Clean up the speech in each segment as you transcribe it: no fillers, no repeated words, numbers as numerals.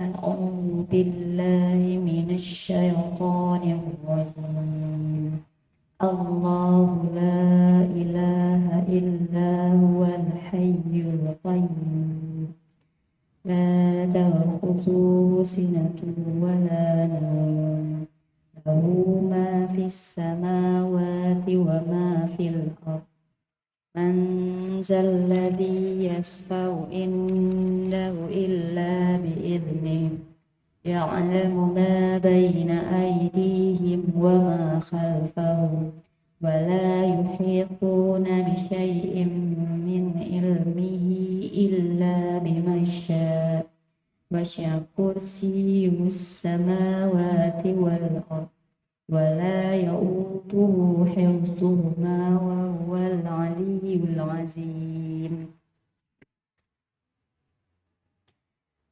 أعوذ بالله من الشيطان الرجيم. الله لا إله إلا هو الحي القيوم لا تأخذه سنة ولا نوم له ما في السماوات وما في الأرض من ذا الذي يشفع عنده إلا بإذنه يعلم ما بين أيديهم وما خلفهم ولا يحيطون بشيء من علمه إلا بما شاء وسع كرسيه السماوات والأرض ولا يؤوده حفظهما وهو العلي العظيم.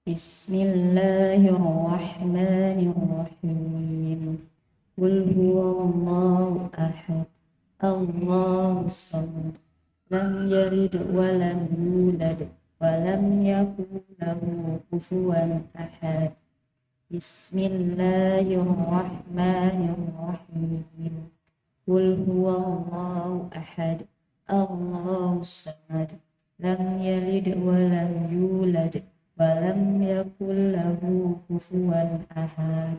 بسم الله الرحمن الرحيم. قل هو الله أحد الله الصمد لم يلد ولم يولد ولم يكن له كفوا أحد. بسم الله الرحمن الرحيم. قل هو الله أحد الله الصمد لم يلد ولم يولد ولم يكن له كفوا أحد.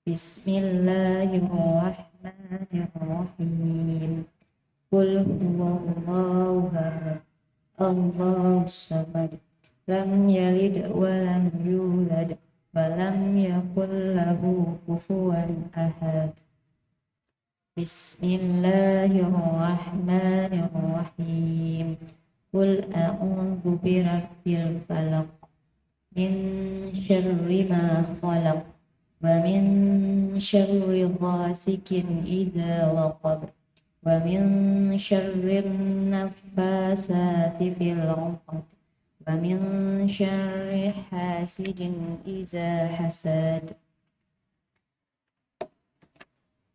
بسم الله الرحمن الرحيم. قل هو الله أحد الله الصمد لم يلد ولم يولد ولم يكن له كفوا أحد. بسم الله الرحمن الرحيم. قل أعوذ برب الفلق من شر ما خلق ومن شر غاسق إذا وقب ومن شر النفاثات في العقد ومن شر حاسد إذا حسد.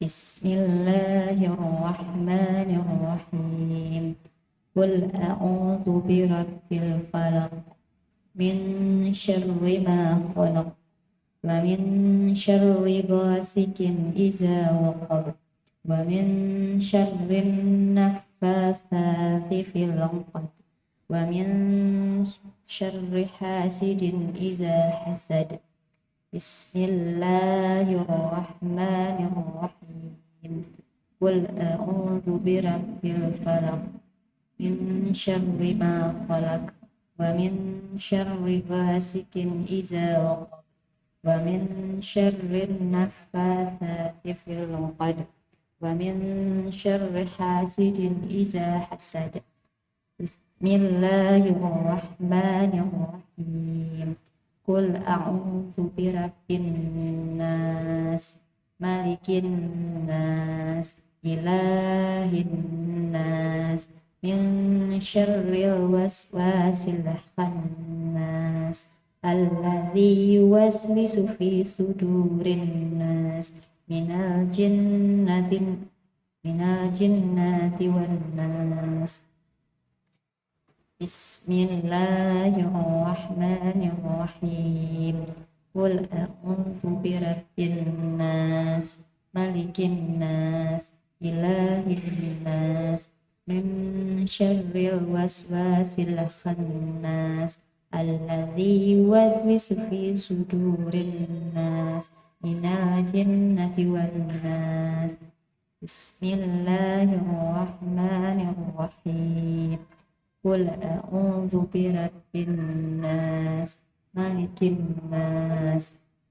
بسم الله الرحمن الرحيم. قل أعوذ برب الفلق من شر ما خلق ومن شر غاسق إذا وقب ومن شر النفاثات في العقد ومن شر حاسد إذا حسد. بسم الله الرحمن الرحيم. قل أعوذ برب الفلق من شر ما خلق ومن شر غاسق إذا وقب ومن شر النفاثات في العقد ومن شر حاسد إذا حسد. بسم الله الرحمن الرحيم. قل أعوذ برب الناس ملك الناس إله الناس من شر الوسواس الخناس الذي يوسوس في صدور الناس من الجنة والناس. بسم الله الرحمن الرحيم. قل أعوذ برب الناس ملك الناس إله الناس من شر الوسواس الخناس الذي يوسوس في صدور الناس من الجنة والناس. بسم الله الرحمن الرحيم. قل أعوذ برب الناس ملك الناس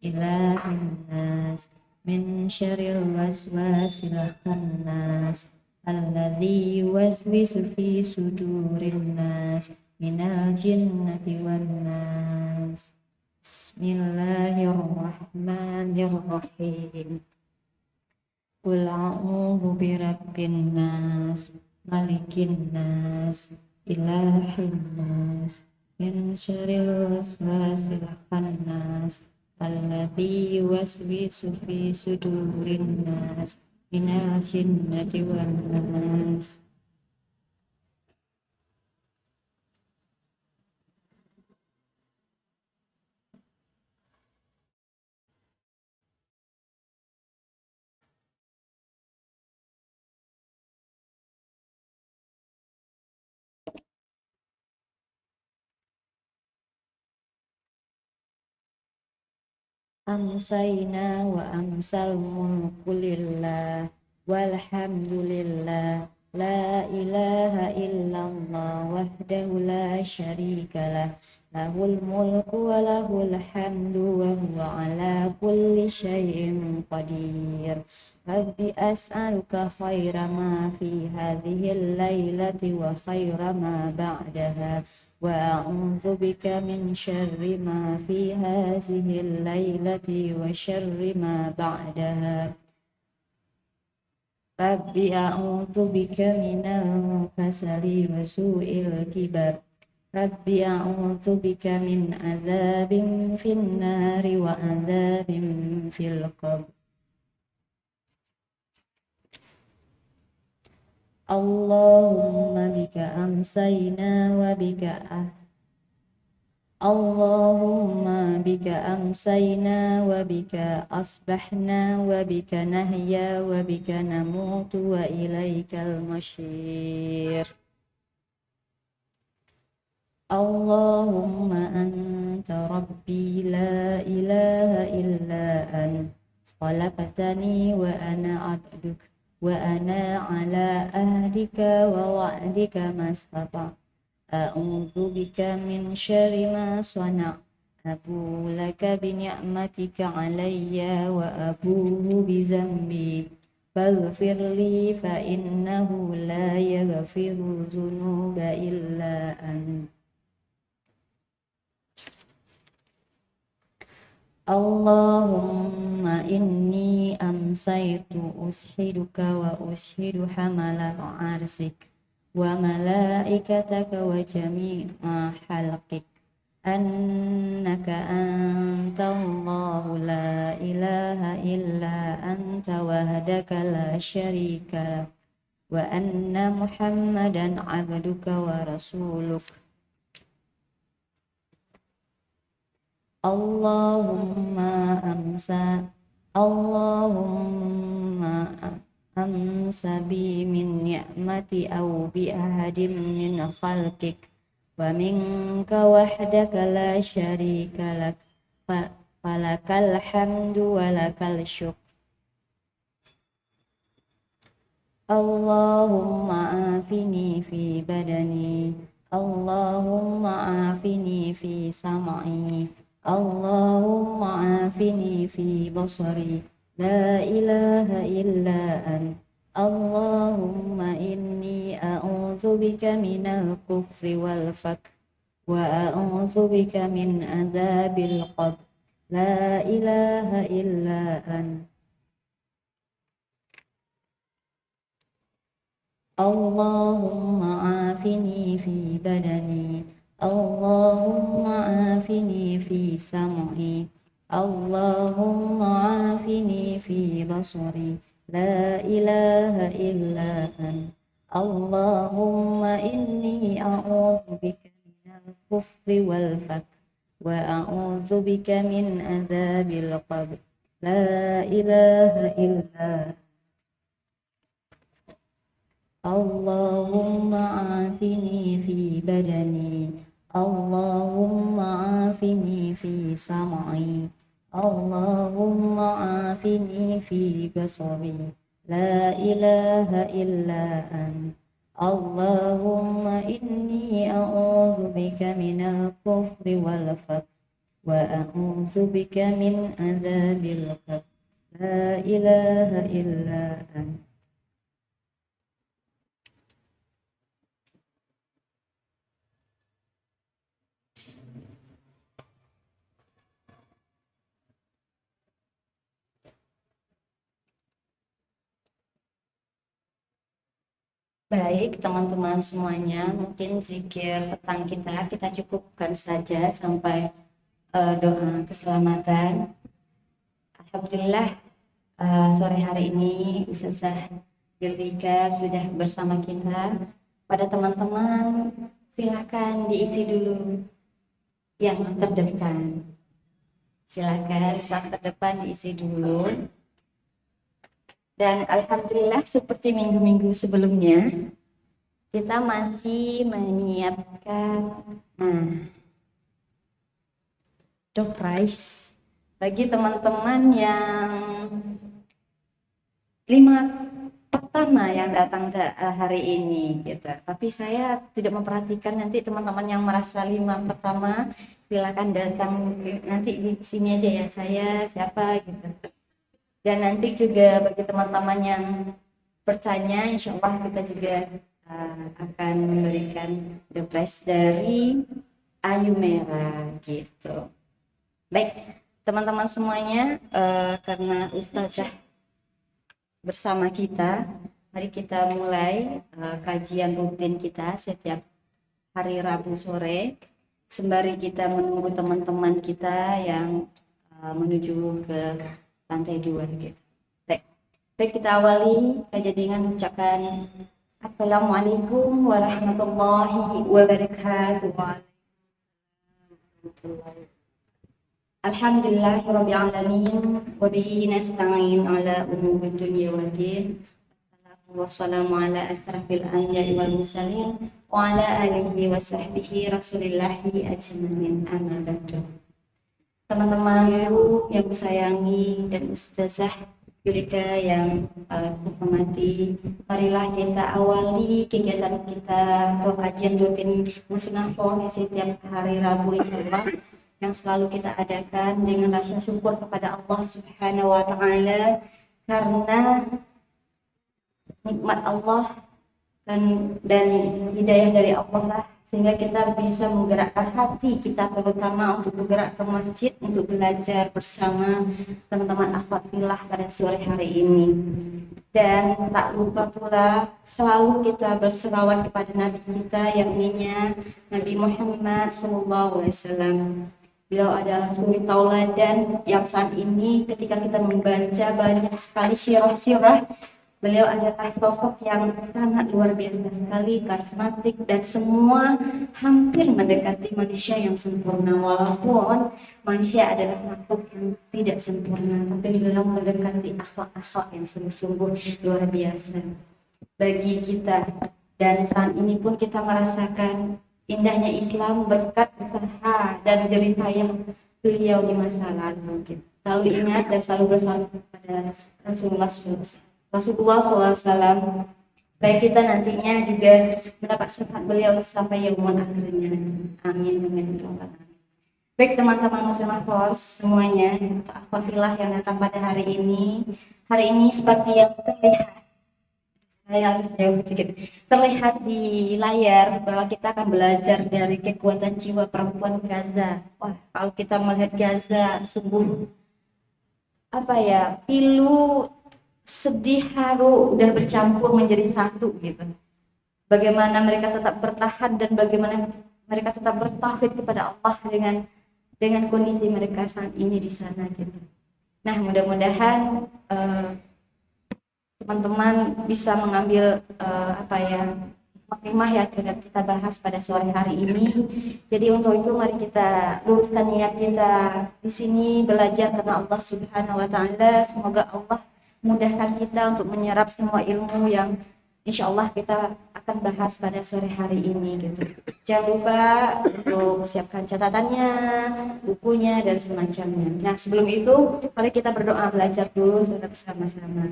إله الناس من شر الوسواس الخناس الذي يوسوس في صدور الناس من الجنة والناس. بسم الله الرحمن الرحيم. قل أعوذ برب الناس ملك الناس إله الناس من شر الوسواس الخناس الذي يوسوس في صدور الناس من الجنة والناس. amsayna wa amsal mulku lillah walhamdulillah la ilaha illallah wahdahu la syarikalah lahul mulku wa lahul hamdu wa huwa ala kulli syai'in qadir. Rabbi as'aluka khaira ma fi hadhil lailati wa khaira ma ba'daha wa a'udzu bika min syarri ma fi hadhil lailati wa syarri ma ba'daha. Rabbi a'udzu bika minal kasali wa su'il kibar. Rabbi a'udzu bika min adzabin fin nari wa adzabin fil qabr. Allahumma bika amsayna wa bika Allahumma bika amsayna wa bika asbahna wa bika nahya wa bika namutu wa ilaikal masyir. Allahumma anta rabbi la ilaha illa anta khalaqtani wa ana abduk wa ana ala ahdika wa wa'dika mastata' a'udzu bika min syarri ma sana' abu laka bi ni'matika 'alayya wa abuhu bi dzambi faghfir li fa innahu la yaghfiru dzunuba illa anta. Allahumma inni amsaytu ushiduka wa ushidu hamalat arsik wa malaikataka wa jami'a halqik annaka antallahu la ilaha illa anta wahdaka la syarika lak wa anna muhammadan abduka wa rasuluk. Allahumma amsa bi min ni'mati aw bi ahadin min khalqik wa minka wahdaka la syarika lak falakal hamdu wa lakal syukr. Allahumma afini fi badani Allahumma afini fi sam'i Allahumma afini fi basari la ilaha illa anta. Allahumma inni a'udzu bika minal kufri wal fakr wa a'udzu bika min adzabil qabr la ilaha illa anta. Allahumma afini fi badani Allahumma afini fi sam'i Allahumma afini fi basari la ilaha illa anta. Allahumma inni a'udzu bika minal kufri wal fakr wa a'udzu bika min adzabil qabr la ilaha illa anta. Allahumma afini fi badani Allahumma afini fi sam'i Allahumma afini fi basari la ilaha illa anta. Allahumma inni a'udzu bika minal kufri wal fakr wa a'udzu bika min adzabil qabr la ilaha illa anta. Baik teman-teman semuanya, mungkin zikir petang kita cukupkan saja sampai doa keselamatan. Alhamdulillah sore hari ini Ustazah Gildika sudah bersama kita. Pada teman-teman silakan diisi dulu yang terdepan. Silakan yang terdepan diisi dulu. Dan alhamdulillah seperti minggu-minggu sebelumnya kita masih menyiapkan door prize Bagi teman-teman yang 5 pertama yang datang hari ini gitu. Tapi saya tidak memperhatikan, nanti teman-teman yang merasa 5 pertama silakan datang nanti di sini aja ya, saya siapa gitu. Dan nanti juga bagi teman-teman yang bertanya, insya Allah kita juga akan memberikan the prize dari Ayu Merah gitu. Baik teman-teman semuanya, karena Ustazah bersama kita, mari kita mulai kajian rutin kita setiap hari Rabu sore, sembari kita menunggu teman-teman kita yang menuju ke lantai 2 gitu. Baik, kita awali kajian dengan mengucapkan Assalamualaikum warahmatullahi wabarakatuh. Alhamdulillahirabbil alamin wa bihi nasta'in ala umuri dunya waddin. Wassalamu ala asrafil anbiya'i wal mursalin wa ala alihi wa sahbihi rasulillahi ajmain, amma ba'du. Teman-temanku yang kusayangi dan Ustazah Yulika yang hormati, marilah kita awali kegiatan kita atau kajian rutin musnah setiap hari Rabu insyaallah yang selalu kita adakan dengan rasa syukur kepada Allah Subhanahu wa taala karena nikmat Allah dan hidayah dari Allah lah, sehingga kita bisa menggerakkan hati kita terutama untuk bergerak ke masjid untuk belajar bersama teman-teman akhwatillah pada sore hari ini. Dan tak lupa pula selalu kita berselawat kepada Nabi kita yang ininya Nabi Muhammad SAW. Beliau adalah suri tauladan yang saat ini ketika kita membaca banyak sekali sirah-sirah, beliau adalah sosok yang sangat luar biasa sekali, karismatik dan semua hampir mendekati manusia yang sempurna, walaupun manusia adalah makhluk yang tidak sempurna, tapi beliau mendekati akhlak-akhlak yang sungguh-sungguh luar biasa bagi kita. Dan saat ini pun kita merasakan indahnya Islam berkat usaha dan jerih payah beliau di masa lalu. Selalu ingat dan selalu bersama kepada Rasulullah SAW. Baik kita nantinya juga mendapat syafaat beliau sampai yaumul akhirnya. Amin. Baik teman-teman muslimah semuanya atau akhwatilah yang datang pada hari ini seperti yang terlihat, saya harus jauh sedikit, terlihat di layar bahwa kita akan belajar dari kekuatan jiwa perempuan Gaza. Wah, kalau kita melihat Gaza sungguh pilu, sedih, haru udah bercampur menjadi satu gitu. Bagaimana mereka tetap bertahan dan bagaimana mereka tetap bertauhid kepada Allah dengan kondisi mereka saat ini di sana gitu. Nah, mudah-mudahan teman-teman bisa mengambil hikmah yang akan kita bahas pada sore hari ini. Jadi untuk itu mari kita luruskan niat kita di sini belajar karena Allah Subhanahu wa taala. Semoga Allah mudahkan kita untuk menyerap semua ilmu yang insya Allah kita akan bahas pada sore hari ini gitu. Jangan lupa untuk siapkan catatannya, bukunya dan semacamnya. Nah, sebelum itu mari kita berdoa belajar dulu bersama-sama.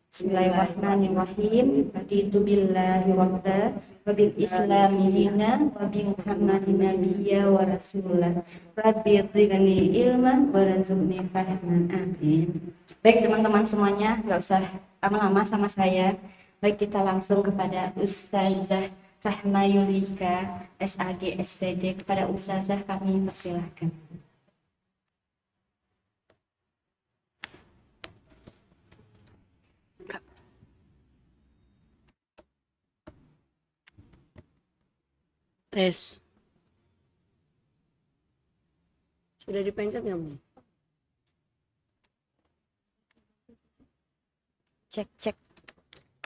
Bismillahirrahmanirrahim. Raditu billahi rabba wa bil islami dina wa bi Muhammadin nabiyya wa rasulah. Rabbi zidni ilman wa rzuqni fahman. Amin. Baik teman-teman semuanya, nggak usah lama-lama sama saya. Baik kita langsung kepada Ustazah Rahma Yulika SAG SPD. Kepada Ustazah kami persilahkan. Tes. Sudah dipencet nggak, Bu? Cek.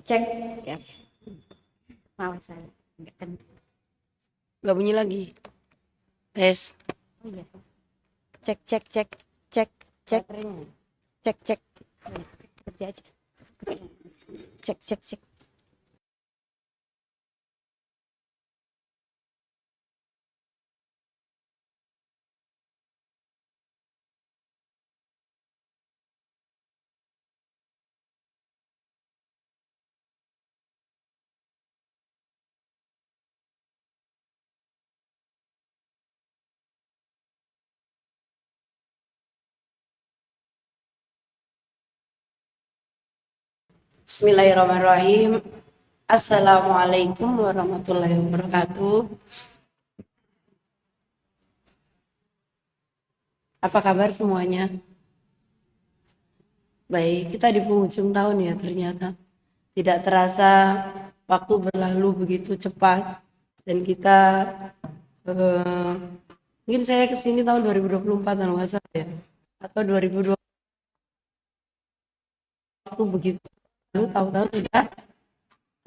Cek. Ya. Maaf saya enggak kan. Gak bunyi lagi. Tes. Cek cek cek cek cek Baterainya. cek cek kerja aja. Cek cek cek. Bismillahirrahmanirrahim. Assalamualaikum warahmatullahi wabarakatuh. Apa kabar semuanya? Baik, kita di penghujung tahun ya ternyata. Tidak terasa waktu berlalu begitu cepat. Dan kita, eh, mungkin saya kesini tahun 2024 kalau nggak salah ya. Atau 2020, waktu begitu lalu tahu-tahu sudah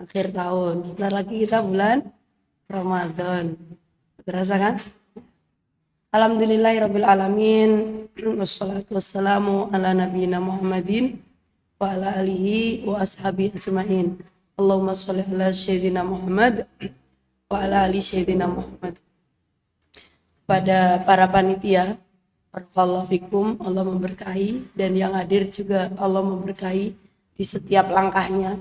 akhir tahun. Sebentar lagi kita bulan Ramadan. Terasa kan? Alhamdulillahirrabbilalamin. Wassalatu wassalamu ala nabiyina Muhammadin wa ala alihi wa ashabi ajma'in. Allahumma sholli ala sayyidina Muhammad wa ala ali sayyidina Muhammad. Kepada para panitia, barakallahu fikum, Allah memberkahi, dan yang hadir juga Allah memberkahi di setiap langkahnya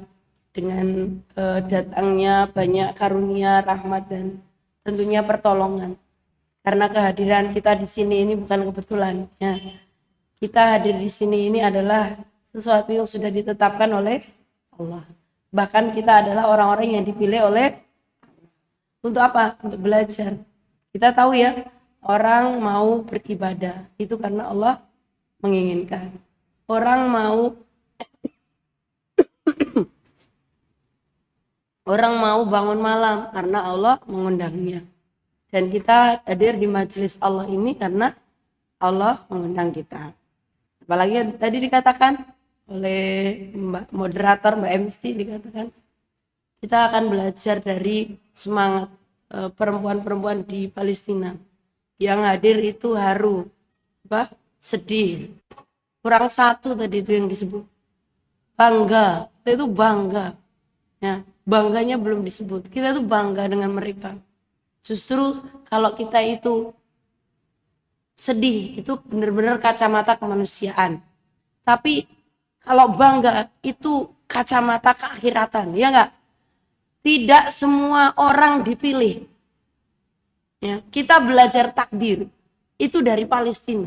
dengan datangnya banyak karunia, rahmat, dan tentunya pertolongan. Karena kehadiran kita di sini ini bukan kebetulan, ya. Kita hadir di sini ini adalah sesuatu yang sudah ditetapkan oleh Allah. Bahkan kita adalah orang-orang yang dipilih oleh Allah. Untuk apa? Untuk belajar. Kita tahu ya, orang mau beribadah itu karena Allah menginginkan. Orang mau bangun malam karena Allah mengundangnya. Dan kita hadir di majelis Allah ini karena Allah mengundang kita. Apalagi yang tadi dikatakan oleh Mbak Moderator, Mbak MC, dikatakan kita akan belajar dari semangat perempuan-perempuan di Palestina. Yang hadir itu haru, sedih. Kurang satu tadi itu yang disebut. Bangga, kita itu bangga. Ya, bangganya belum disebut. Kita itu bangga dengan mereka. Justru kalau kita itu sedih, itu benar-benar kacamata kemanusiaan. Tapi kalau bangga itu kacamata keakhiratan, ya enggak? Tidak semua orang dipilih. Ya, kita belajar takdir itu dari Palestina.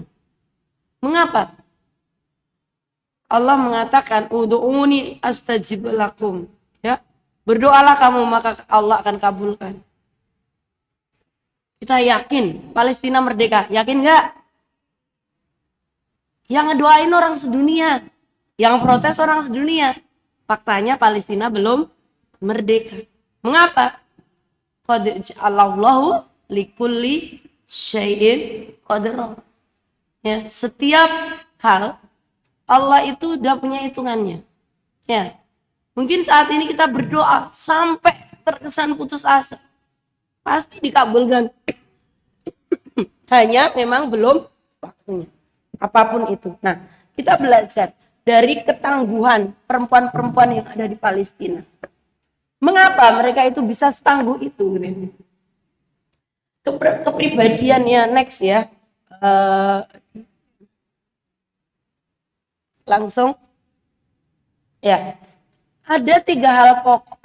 Mengapa? Allah mengatakan, "Ud'uni astajib lakum." Ya, berdoalah kamu maka Allah akan kabulkan. Kita yakin Palestina merdeka, yakin enggak? Yang ngedoain orang sedunia, yang protes orang sedunia. Faktanya Palestina belum merdeka. Mengapa? Qad ja'alallahu likulli syai'in qadra. Ya, setiap hal Allah itu udah punya hitungannya. Ya. Mungkin saat ini kita berdoa sampai terkesan putus asa. Pasti dikabulkan. Hanya memang belum waktunya. Apapun itu. Nah, kita belajar dari ketangguhan perempuan-perempuan yang ada di Palestina. Mengapa mereka itu bisa setangguh itu? Kepribadiannya next ya. Langsung. Ya. Ada 3 hal pokok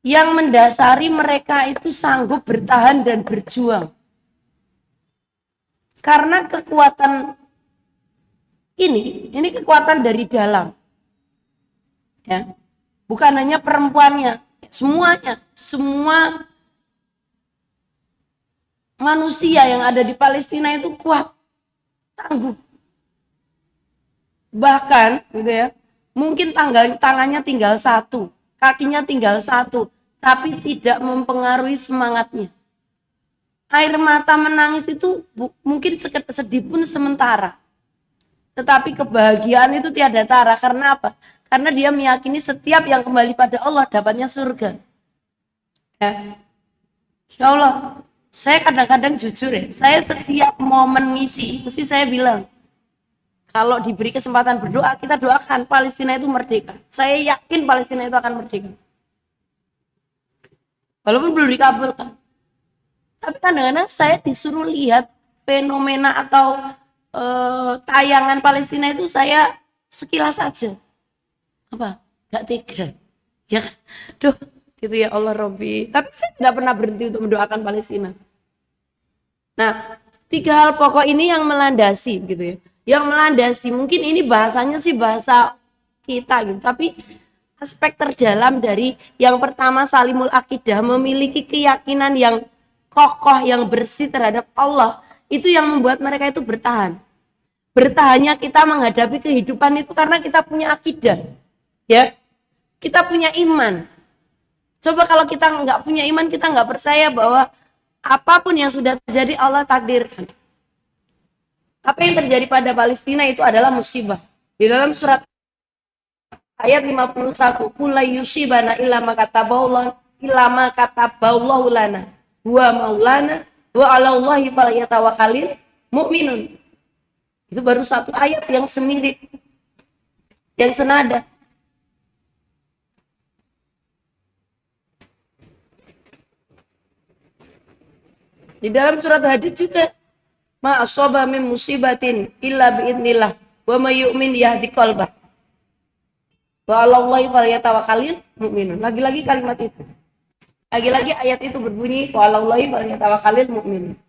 yang mendasari mereka itu sanggup bertahan dan berjuang. Karena kekuatan ini kekuatan dari dalam. Ya. Bukan hanya perempuannya, semuanya, semua manusia yang ada di Palestina itu kuat, tangguh. Bahkan gitu ya, mungkin tangannya tinggal 1, kakinya tinggal 1, tapi tidak mempengaruhi semangatnya. Air mata menangis itu mungkin sedih pun sementara. Tetapi kebahagiaan itu tiada tara. Karena apa? Karena dia meyakini setiap yang kembali pada Allah dapatnya surga. Ya. Insya Allah, saya kadang-kadang jujur ya, saya setiap momen ngisi, mesti saya bilang, kalau diberi kesempatan berdoa, kita doakan Palestina itu merdeka. Saya yakin Palestina itu akan merdeka. Walaupun belum dikabulkan. Tapi kadang-kadang saya disuruh lihat fenomena atau tayangan Palestina itu saya sekilas saja. Apa? Gak tega. Ya kan? Duh, gitu ya Allah Robbi. Tapi saya tidak pernah berhenti untuk mendoakan Palestina. Nah, 3 hal pokok ini yang melandasi gitu ya. Yang melandasi, mungkin ini bahasanya sih bahasa kita gitu, tapi aspek terdalam dari yang pertama salimul akidah, memiliki keyakinan yang kokoh, yang bersih terhadap Allah, itu yang membuat mereka itu bertahan. Bertahannya kita menghadapi kehidupan itu karena kita punya akidah. Ya, kita punya iman. Coba kalau kita nggak punya iman, kita nggak percaya bahwa apapun yang sudah terjadi Allah takdirkan. Apa yang terjadi pada Palestina itu adalah musibah. Di dalam surat ayat 51, kulay yusibana illa ma kataballahu lana huwa maulana wa 'alallahi falyatawakkalul mu'minun. Itu baru satu ayat yang semirip, yang senada. Di dalam surat Hadid juga, ma asaba min musibatin illa biidnillah wa may yu'min yahdi qalbah wa 'alallahi falyatawakkalul mu'minun. Lagi-lagi kalimat itu. Lagi-lagi ayat itu berbunyi wa 'alallahi falyatawakkalul mu'minun.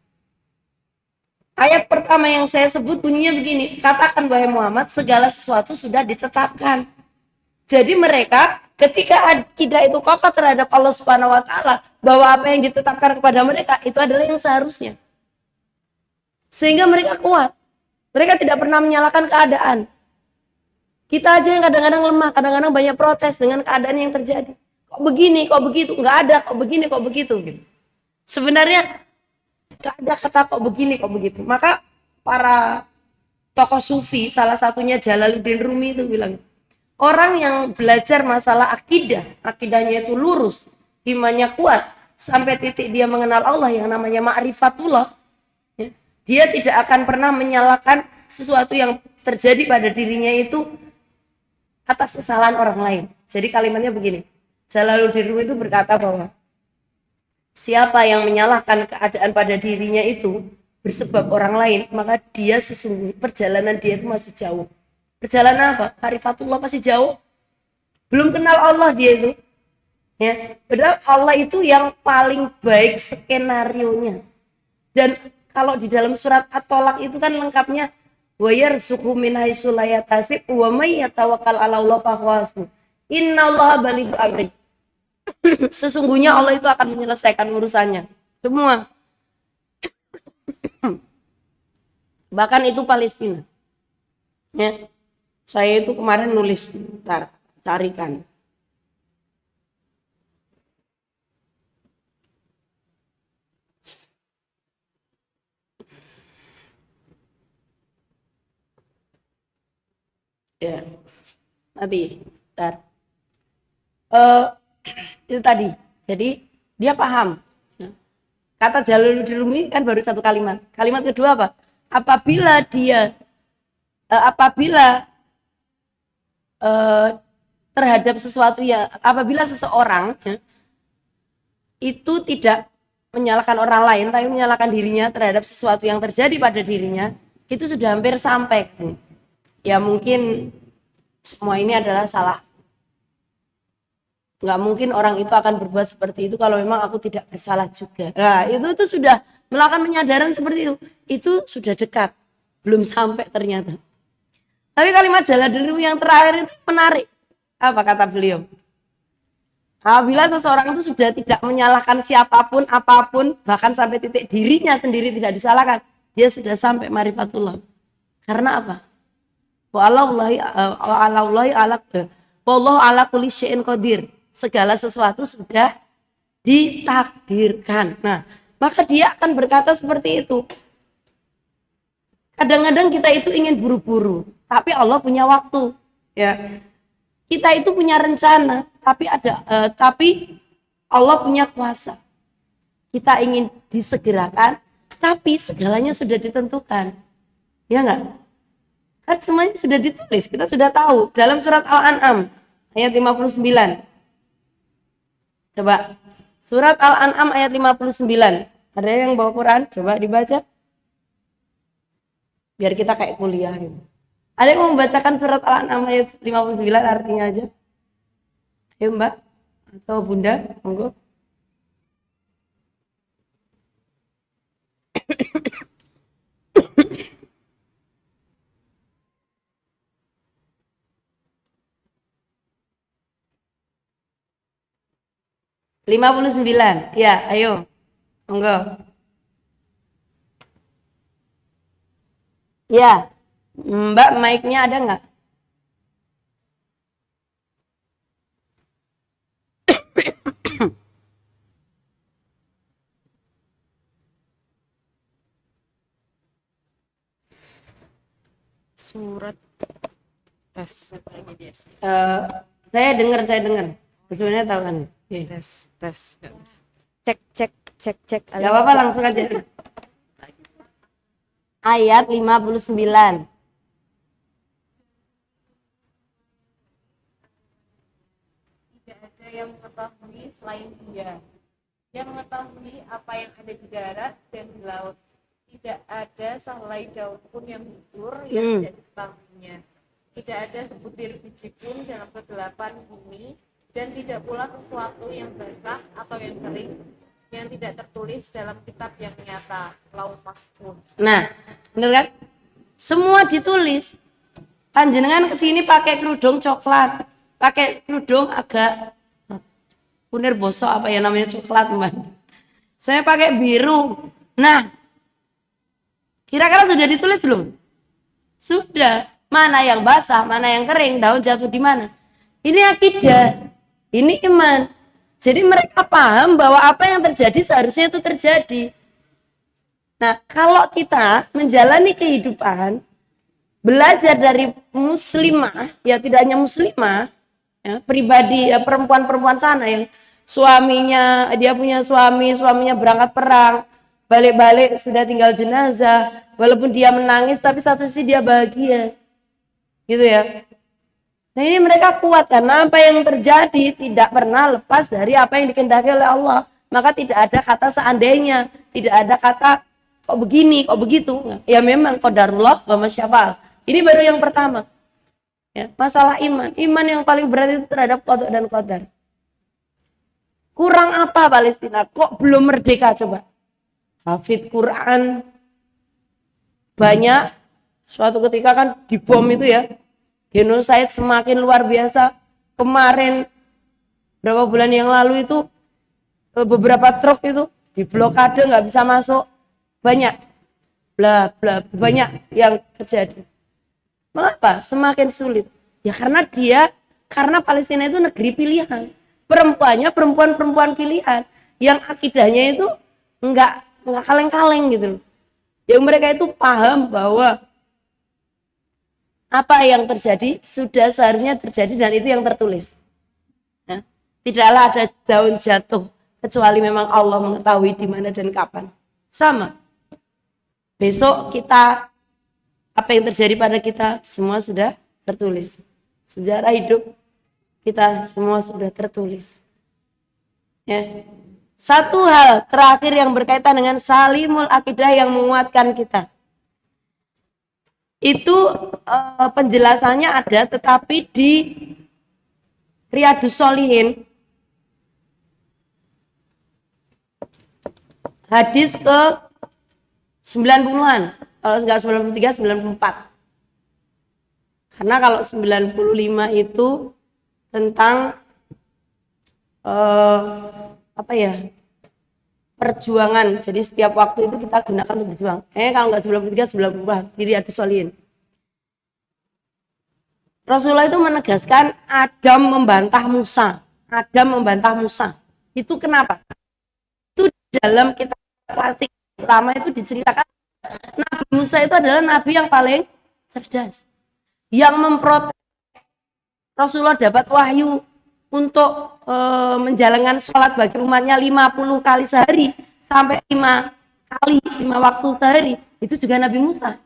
Ayat pertama yang saya sebut bunyinya begini, katakan wahai Muhammad, segala sesuatu sudah ditetapkan. Jadi mereka ketika akidah itu kokoh terhadap Allah Subhanahu wa taala, bahwa apa yang ditetapkan kepada mereka itu adalah yang seharusnya. Sehingga mereka kuat. Mereka tidak pernah menyalahkan keadaan. Kita aja yang kadang-kadang lemah, kadang-kadang banyak protes dengan keadaan yang terjadi. Kok begini, kok begitu, nggak ada, kok begini, kok begitu. Gitu. Sebenarnya nggak ada kata kok begini, kok begitu. Maka para tokoh sufi, salah satunya Jalaluddin Rumi itu bilang, orang yang belajar masalah akidah, akidahnya itu lurus, imannya kuat, sampai titik dia mengenal Allah yang namanya ma'rifatullah, ya, dia tidak akan pernah menyalahkan sesuatu yang terjadi pada dirinya itu atas kesalahan orang lain. Jadi kalimatnya begini, Jalaluddin Rumi itu berkata bahwa siapa yang menyalahkan keadaan pada dirinya itu bersebab orang lain, maka dia sesungguhnya perjalanan dia itu masih jauh. Perjalanan apa? Ma'rifatullah masih jauh. Belum kenal Allah dia itu. Ya, padahal Allah itu yang paling baik skenarionya. Dan kalau di dalam surat At-Tolak itu kan lengkapnya wa yarzuqhu min haitsu la yahtasib wa may yatawakkal 'ala Allah fahuwa hasbuh. Innallaha balighu amri. Sesungguhnya Allah itu akan menyelesaikan urusannya. Semua. Bahkan itu Palestina. Ya. Saya itu kemarin nulis, carikan. Ya, nanti, ntar. Itu tadi. Jadi dia paham. Kata Jalaluddin Rumi kan baru satu kalimat. Kalimat kedua apa? Apabila terhadap sesuatu ya, apabila seseorang ya, itu tidak menyalahkan orang lain tapi menyalahkan dirinya terhadap sesuatu yang terjadi pada dirinya, itu sudah hampir sampai katanya. Ya mungkin semua ini adalah salah. Nggak mungkin orang itu akan berbuat seperti itu kalau memang aku tidak bersalah juga. Nah itu sudah melakukan penyadaran seperti itu. Itu sudah dekat, belum sampai ternyata. Tapi kalimat Jalaluddin Rumi yang terakhir itu menarik. Apa kata beliau? Apabila seseorang itu sudah tidak menyalahkan siapapun, apapun, bahkan sampai titik dirinya sendiri tidak disalahkan, dia sudah sampai ma'rifatullah. Karena apa? Wallahu ala kulli syai'in qadir. Segala sesuatu sudah ditakdirkan. Nah, maka dia akan berkata seperti itu. Kadang-kadang kita itu ingin buru-buru, tapi Allah punya waktu, ya. Kita itu punya rencana, tapi Allah punya kuasa. kita ingin disegerakan, tapi segalanya sudah ditentukan. Ya enggak? Kan semuanya sudah ditulis, kita sudah tahu. Dalam surat Al-An'am, ayat 59. Coba, surat Al-An'am ayat 59. Ada yang bawa Quran? Coba dibaca. Biar kita kayak kuliah gitu. Ada yang mau membacakan surat Al-An'am ayat 59 artinya aja? Ayo Mbak atau Bunda, monggo. 59. Ya, ayo. Monggo. Ya. Mbak, mic-nya ada nggak? Surat tes. Saya dengar. Sebenarnya tahu kan? Tes. Cek. Gak apa-apa, langsung aja. Ayat 59. Tidak ada yang mengetahui selain Dia. Yang mengetahui apa yang ada di darat dan di laut. Tidak ada sehelai daun pun yang gugur yang tidak diketahuinya. Tidak ada sebutir biji pun dalam kegelapan bumi, dan tidak pula sesuatu yang basah atau yang kering yang tidak tertulis dalam kitab yang nyata, Lauh Mahfuz. Nah, bener kan? Semua ditulis. Panjenengan kesini pakai kerudung coklat, pakai kerudung agak kunir bosok apa ya namanya coklat Mbak. Saya pakai biru. Nah, kira-kira sudah ditulis belum? Sudah. Mana yang basah, mana yang kering, daun jatuh di mana? Ini akidah, ini iman. Jadi mereka paham bahwa apa yang terjadi seharusnya itu terjadi. Nah, kalau kita menjalani kehidupan, belajar dari muslimah, ya tidak hanya muslimah, ya, pribadi ya, perempuan-perempuan sana yang suaminya, dia punya suaminya berangkat perang, balik-balik sudah tinggal jenazah, walaupun dia menangis tapi satu sisi dia bahagia. Gitu ya. Nah ini mereka kuat karena apa yang terjadi tidak pernah lepas dari apa yang dikehendaki oleh Allah. Maka tidak ada kata seandainya, tidak ada kata kok begini, kok begitu. Ya memang qadarullah wa masyafa'al. Ini baru yang pertama. Ya, masalah iman. Iman yang paling berat itu terhadap qada dan qadar. Kurang apa Palestina? Kok belum merdeka coba? Hafid Quran banyak. Suatu ketika kan dibom itu ya, genosid semakin luar biasa. Kemarin berapa bulan yang lalu itu beberapa truk itu diblokade nggak bisa masuk, banyak banyak yang terjadi. Mengapa semakin sulit? Ya karena Palestina itu negeri pilihan, perempuannya perempuan pilihan yang akidahnya itu nggak kaleng-kaleng gitu loh. Yang mereka itu paham bahwa apa yang terjadi sudah seharusnya terjadi dan itu yang tertulis. Ya. Tidaklah ada daun jatuh kecuali memang Allah mengetahui di mana dan kapan. Sama. Besok kita apa yang terjadi pada kita semua sudah tertulis. Sejarah hidup kita semua sudah tertulis. Ya. Satu hal terakhir yang berkaitan dengan salimul akidah yang menguatkan kita. Itu penjelasannya ada tetapi di Riyadhus Shalihin hadis ke 90-an, kalau enggak 93, 94. Karena kalau 95 itu tentang perjuangan. Jadi setiap waktu itu kita gunakan untuk berjuang. Kalau enggak 93, 94 di Riyadhus Shalihin. Rasulullah itu menegaskan Adam membantah Musa. Itu kenapa? Itu dalam kitab klasik lama itu diceritakan Nabi Musa itu adalah nabi yang paling cerdas. Yang memprotes Rasulullah dapat wahyu untuk menjalankan sholat bagi umatnya 50 kali sehari sampai 5 kali, 5 waktu sehari, itu juga Nabi Musa.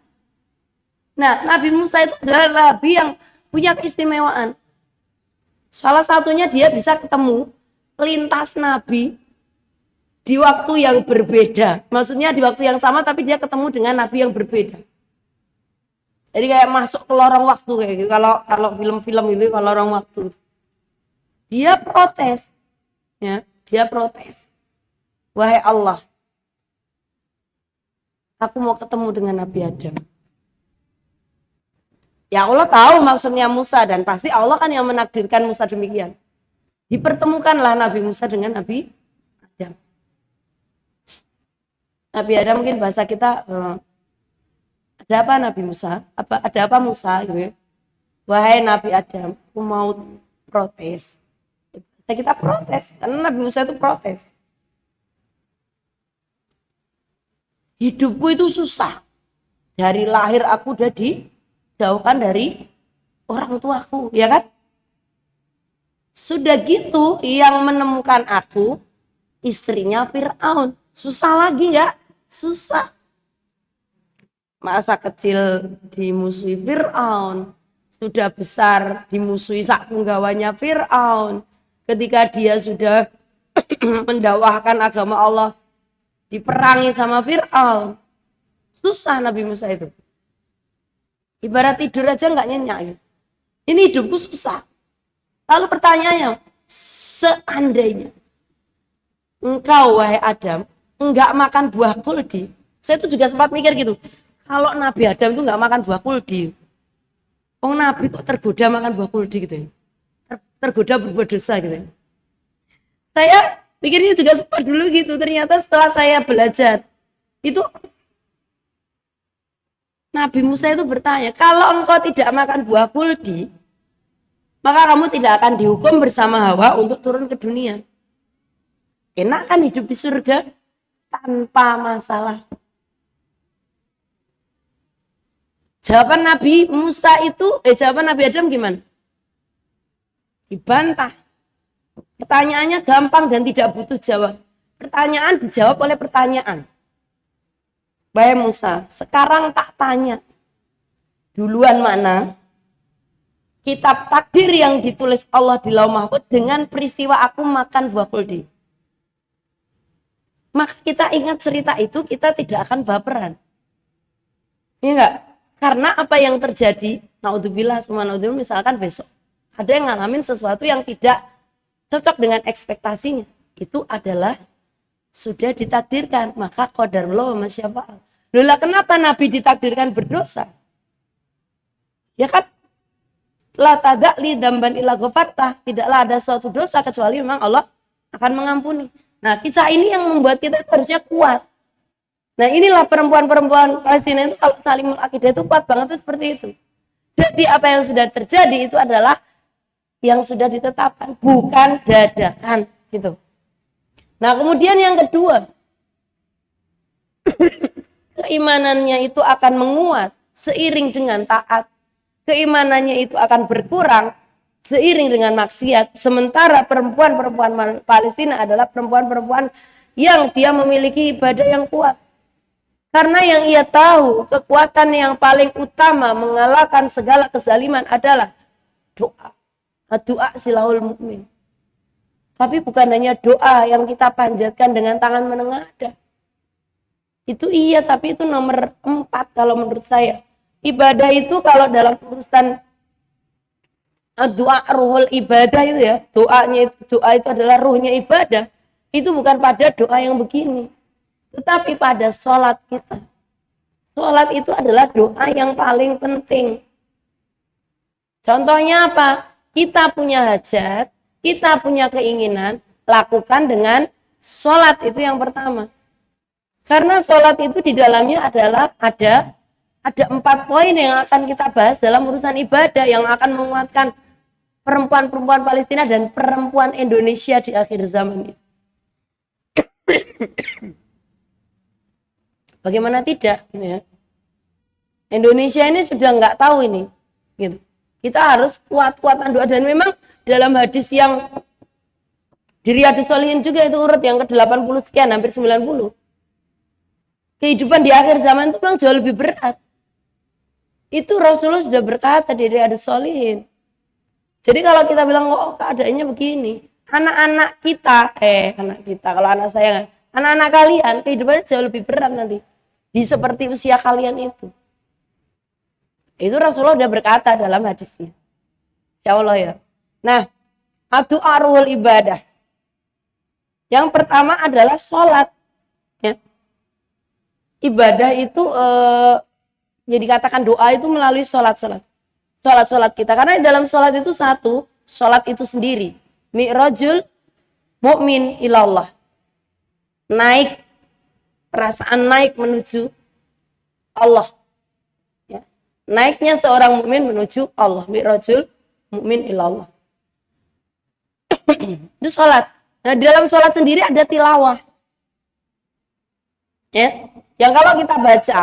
Nah, Nabi Musa itu adalah Nabi yang punya keistimewaan. Salah satunya dia bisa ketemu lintas Nabi di waktu yang berbeda. Maksudnya di waktu yang sama tapi dia ketemu dengan Nabi yang berbeda. Jadi kayak masuk ke lorong waktu kayak gitu. Kalau film-film itu kalau lorong waktu. Dia protes. Ya, dia protes. Wahai Allah, aku mau ketemu dengan Nabi Adam. Ya Allah tahu maksudnya Musa dan pasti Allah kan yang menakdirkan Musa demikian. Dipertemukanlah Nabi Musa dengan Nabi Adam. Nabi Adam mungkin bahasa kita ada apa Nabi Musa? Ada apa Musa? Gitu. Wahai Nabi Adam, aku mau protes. Kita protes karena Nabi Musa itu protes. Hidupku itu susah. Dari lahir aku udah dijauhkan dari orang tuaku, ya kan? Sudah gitu yang menemukan aku istrinya Fir'aun. Susah lagi ya, susah. Masa kecil dimusuhi Fir'aun, sudah besar dimusuhi sak punggawanya Fir'aun. Ketika dia sudah mendakwahkan agama Allah, diperangi sama Fir'aun. Susah Nabi Musa itu. Ibarat tidur aja nggak nyenyak. Gitu. Ini hidupku susah. Lalu pertanyaannya, seandainya engkau wahai Adam enggak makan buah kuldi, saya itu juga sempat mikir gitu. Kalau Nabi Adam itu enggak makan buah kuldi, Nabi kok tergoda makan buah kuldi gitu, tergoda berbuat dosa gitu. Saya pikirnya juga sempat dulu gitu. Ternyata setelah saya belajar itu Nabi Musa itu bertanya, kalau engkau tidak makan buah kuldi, maka kamu tidak akan dihukum bersama Hawa untuk turun ke dunia. Enak kan hidup di surga tanpa masalah. Jawaban Nabi Musa itu, jawaban Nabi Adam gimana? Dibantah. Pertanyaannya gampang dan tidak butuh jawab. Pertanyaan dijawab oleh pertanyaan. Wahai Musa, sekarang tak tanya. Duluan mana kitab takdir yang ditulis Allah di Lauh Mahfuz dengan peristiwa aku makan buah kuldi. Maka kita ingat cerita itu, kita tidak akan baperan. Iya enggak? Karena apa yang terjadi, naudzubillah, misalkan besok ada yang ngalamin sesuatu yang tidak cocok dengan ekspektasinya, itu adalah sudah ditakdirkan, maka qadarullah wa masyafa'al. Loh, kenapa Nabi ditakdirkan berdosa? Ya kan? La tada'li dzamban illa ghafartah, tidaklah ada suatu dosa kecuali memang Allah akan mengampuni. Nah, kisah ini yang membuat kita itu harusnya kuat. Nah, inilah perempuan-perempuan Palestina itu kalau salimul akidah itu kuat banget itu seperti itu. Jadi apa yang sudah terjadi itu adalah yang sudah ditetapkan, bukan dadakan gitu. Nah, kemudian yang kedua, keimanannya itu akan menguat seiring dengan taat. Keimanannya itu akan berkurang seiring dengan maksiat. Sementara perempuan-perempuan Palestina adalah perempuan-perempuan yang dia memiliki ibadah yang kuat. Karena yang ia tahu, kekuatan yang paling utama mengalahkan segala kezaliman adalah doa. Doa silahul mukmin. Tapi bukan hanya doa yang kita panjatkan dengan tangan menengadah. Itu iya, tapi itu nomor 4 kalau menurut saya. Ibadah itu kalau dalam urusan doa ruhul ibadah itu ya, doa itu adalah ruhnya ibadah. Itu bukan pada doa yang begini, tetapi pada sholat kita. Sholat itu adalah doa yang paling penting. Contohnya apa? Kita punya hajat, kita punya keinginan, lakukan dengan sholat, itu yang pertama. Karena sholat itu di dalamnya adalah ada 4 poin yang akan kita bahas dalam urusan ibadah yang akan menguatkan perempuan-perempuan Palestina dan perempuan Indonesia di akhir zaman ini. Bagaimana tidak? Ya. Indonesia ini sudah nggak tahu ini. Gitu. Kita harus kuat-kuatan doa, dan memang dalam hadis yang Di Riyadhus Shalihin juga itu urut yang ke-80 sekian, hampir 90. Kehidupan di akhir zaman itu memang jauh lebih berat. Itu Rasulullah sudah berkata di Riyadhus Shalihin. Jadi kalau kita bilang, oh keadaannya begini. Anak-anak kita, kalau anak saya, anak-anak kalian, kehidupannya jauh lebih berat nanti. Di seperti usia kalian itu. Itu Rasulullah sudah berkata dalam hadisnya. Insya Allah ya. Nah, ad-du'a ruhul ibadah. Yang pertama adalah sholat. Ya. Ibadah itu jadi katakan doa itu melalui sholat kita. Karena dalam sholat itu satu, sholat itu sendiri. Mi'rajul mu'min ilallah. Naik, perasaan naik menuju Allah. Ya. Naiknya seorang mukmin menuju Allah. Mi'rajul mu'min ilallah. Itu sholat. Nah, di dalam sholat sendiri ada tilawah. Ya. Yang kalau kita baca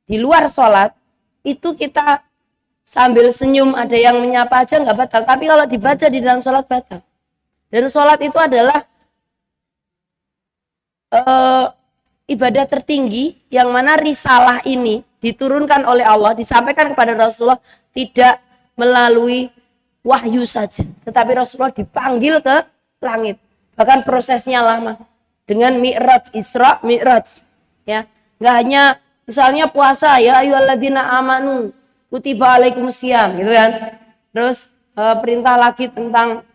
di luar sholat, itu kita sambil senyum, ada yang menyapa aja nggak batal. Tapi kalau dibaca di dalam sholat batal. Dan sholat itu adalah ibadah tertinggi yang mana risalah ini diturunkan oleh Allah, disampaikan kepada Rasulullah tidak melalui wahyu saja. Tetapi Rasulullah dipanggil ke langit. Bahkan prosesnya lama. Dengan Mi'raj, Isra, Mi'raj. Ya, nggak hanya misalnya puasa, ya ayyuhalladzina amanu kutiba alaikumusiyam gitu kan. Terus perintah lagi tentang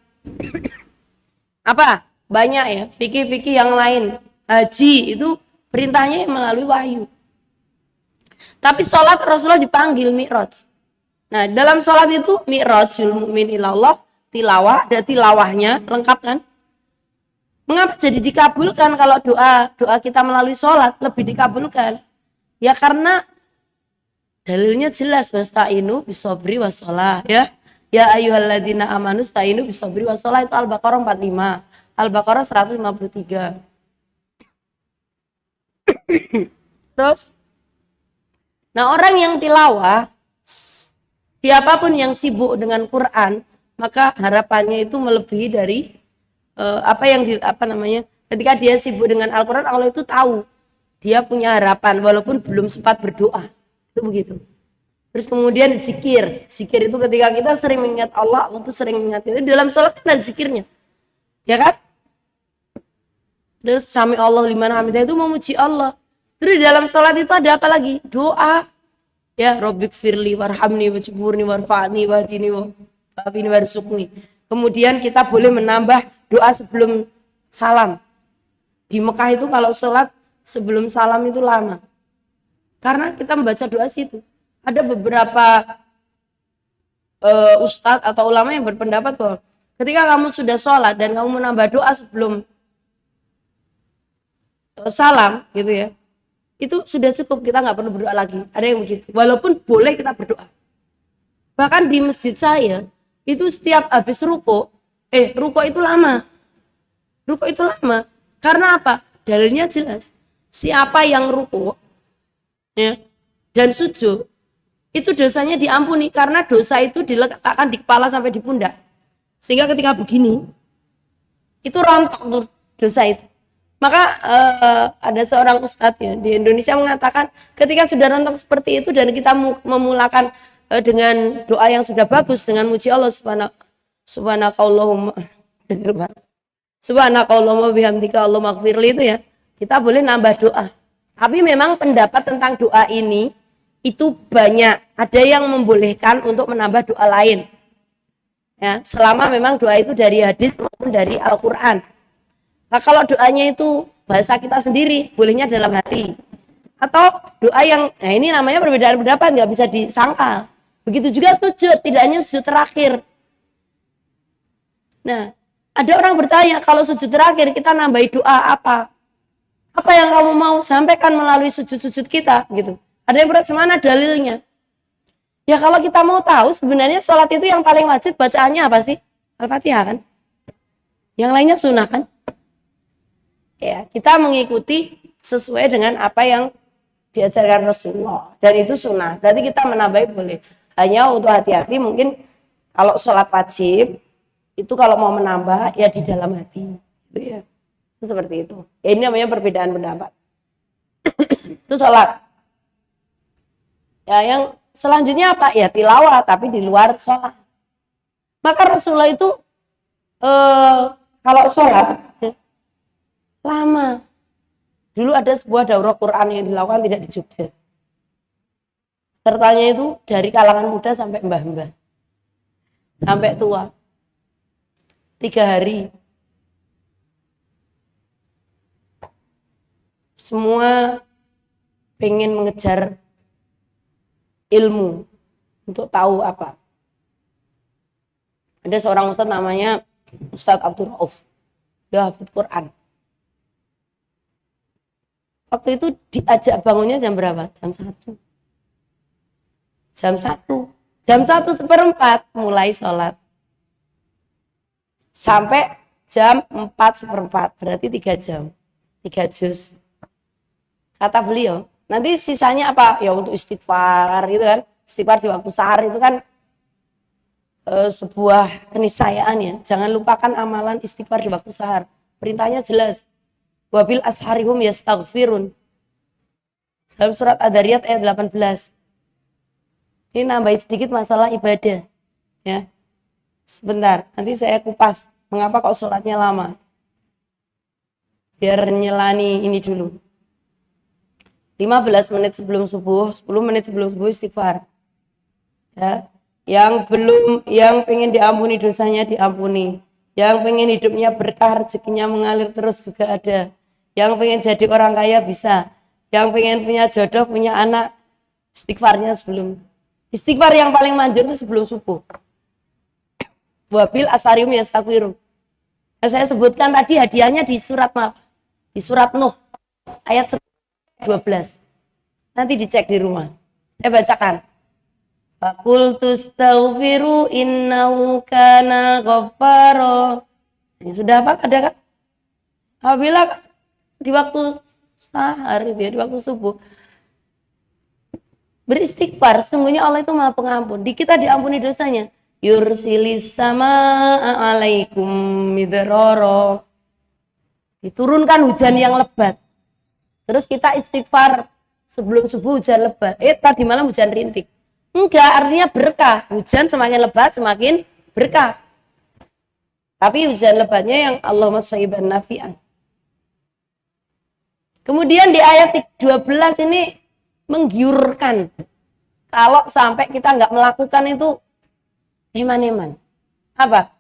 apa? Banyak ya, fikih-fikih yang lain. Haji itu perintahnya melalui wahyu. Tapi sholat Rasulullah dipanggil Mi'raj. Nah, dalam sholat itu Mi'rajul mu'min ilallah, tilawah, ada tilawahnya, lengkap kan? Mengapa jadi dikabulkan kalau doa kita melalui sholat lebih dikabulkan? Ya karena dalilnya jelas, wasta'inu bisobri washolah, ya. Ya ayyuhalladzina amanu sta'inu bisobri washolah, itu Al-Baqarah 45, Al-Baqarah 153. Terus, nah orang yang tilawah, siapapun yang sibuk dengan Quran, maka harapannya itu melebihi dari ketika dia sibuk dengan Al-Quran, Allah itu tahu dia punya harapan walaupun belum sempat berdoa. Itu begitu. Terus kemudian zikir itu ketika kita sering mengingat Allah, Allah itu sering mengingat kita. Dalam sholat kan ada zikirnya, ya kan? Terus sami Allah liman hamidah itu memuji Allah. Terus di dalam sholat itu ada apa lagi? Doa. Ya, Rabbik firli warhamni wajburni warfa'ni wahdini wa'afini warzuqni. Kemudian kita boleh menambah doa sebelum salam. Di Mekah itu kalau sholat sebelum salam itu lama. Karena kita membaca doa situ. Ada beberapa ustadz atau ulama yang berpendapat bahwa ketika kamu sudah sholat dan kamu menambah doa sebelum salam gitu ya, itu sudah cukup, kita nggak perlu berdoa lagi. Ada yang begitu. Walaupun boleh kita berdoa. Bahkan di masjid saya itu setiap habis ruko itu lama. Ruko itu lama. Karena apa? Dalilnya jelas. Siapa yang ruko ya, dan sujud, itu dosanya diampuni karena dosa itu diletakkan di kepala sampai di pundak. Sehingga ketika begini, itu rontok dosa itu. Maka ada seorang ustadz ya di Indonesia mengatakan ketika sudah rontok seperti itu dan kita memulakan dengan doa yang sudah bagus, dengan muji Allah subhanakallahumma bihamdika Allahumma ighfirli itu ya, kita boleh nambah doa. Tapi memang pendapat tentang doa ini itu banyak. Ada yang membolehkan untuk menambah doa lain. Ya, selama memang doa itu dari hadis maupun dari Al-Qur'an. Nah, kalau doanya itu bahasa kita sendiri, bolehnya dalam hati. Atau doa yang, nah ini namanya perbedaan pendapat, nggak bisa disangkal. Begitu juga sujud, tidak hanya sujud terakhir. Nah, ada orang bertanya, kalau sujud terakhir kita nambahi doa apa? Apa yang kamu mau sampaikan melalui sujud-sujud kita? Gitu. Ada yang berat, semana dalilnya? Ya kalau kita mau tahu, sebenarnya sholat itu yang paling wajib bacaannya apa sih? Al-Fatihah kan? Yang lainnya sunnah kan? Ya, kita mengikuti sesuai dengan apa yang diajarkan Rasulullah, dan itu sunnah. Berarti kita menambahi boleh. Hanya untuk hati-hati mungkin kalau sholat wajib Itu kalau mau menambah ya di dalam hati. Gitu ya. Itu seperti itu. Ya, ini namanya perbedaan pendapat. Itu sholat. Ya, yang selanjutnya apa? Ya tilawah, tapi di luar sholat. Maka Rasulullah itu kalau sholat ya, lama. Dulu ada sebuah daurah Quran yang dilakukan tidak di Jogja. Sertanya itu dari kalangan muda sampai mbah-mbah. Sampai tua. 3 hari. Semua pengen mengejar ilmu untuk tahu apa. Ada seorang ustadz namanya Ustadz Abdul Rauf. Dia hafid Quran. Waktu itu diajak bangunnya jam berapa? Jam 1. Jam 1. Jam 1:04 mulai sholat. Sampai jam 4:04. Berarti 3 jam. 3 juz. Kata beliau, nanti sisanya apa? Ya untuk istighfar gitu kan. Istighfar di waktu sahar itu kan sebuah keniscayaan ya. Jangan lupakan amalan istighfar di waktu sahar. Perintahnya jelas. Wabil asharihum yastaghfirun. Dalam surat Ad-Dariyat ayat 18. Ini nambahin sedikit masalah ibadah. Ya. Sebentar, nanti saya kupas. Mengapa kok sholatnya lama? Biar nyelani ini dulu. 15 menit sebelum subuh, 10 menit sebelum subuh istighfar. Ya. Yang pengen diampuni dosanya diampuni. Yang pengen hidupnya berkah, rezekinya mengalir terus juga ada. Yang pengen jadi orang kaya bisa. Yang pengen punya jodoh, punya anak, istighfarnya sebelum. Istighfar yang paling manjur itu sebelum subuh. Wabil asarium yastaghfirum. Saya sebutkan tadi hadiahnya di surat di surat Nuh ayat 12. Nanti dicek di rumah. Saya bacakan. Faqultu astaghfiru innahu kana ghaffara. Sudah apa ada kan? Apabila di waktu sahar itu ya, di waktu subuh beristighfar, sesungguhnya Allah itu Maha Pengampun. Di kita diampuni dosanya. Yursilis sama alaikum midrara. Diturunkan hujan yang lebat. Terus kita istighfar sebelum subuh hujan lebat. Tadi malam hujan rintik. Enggak, artinya berkah. Hujan semakin lebat semakin berkah. Tapi hujan lebatnya yang Allahumma shayyiban nafi'an. Kemudian di ayat 12 ini menggiurkan. Kalau sampai kita nggak melakukan itu eman-eman. Apa?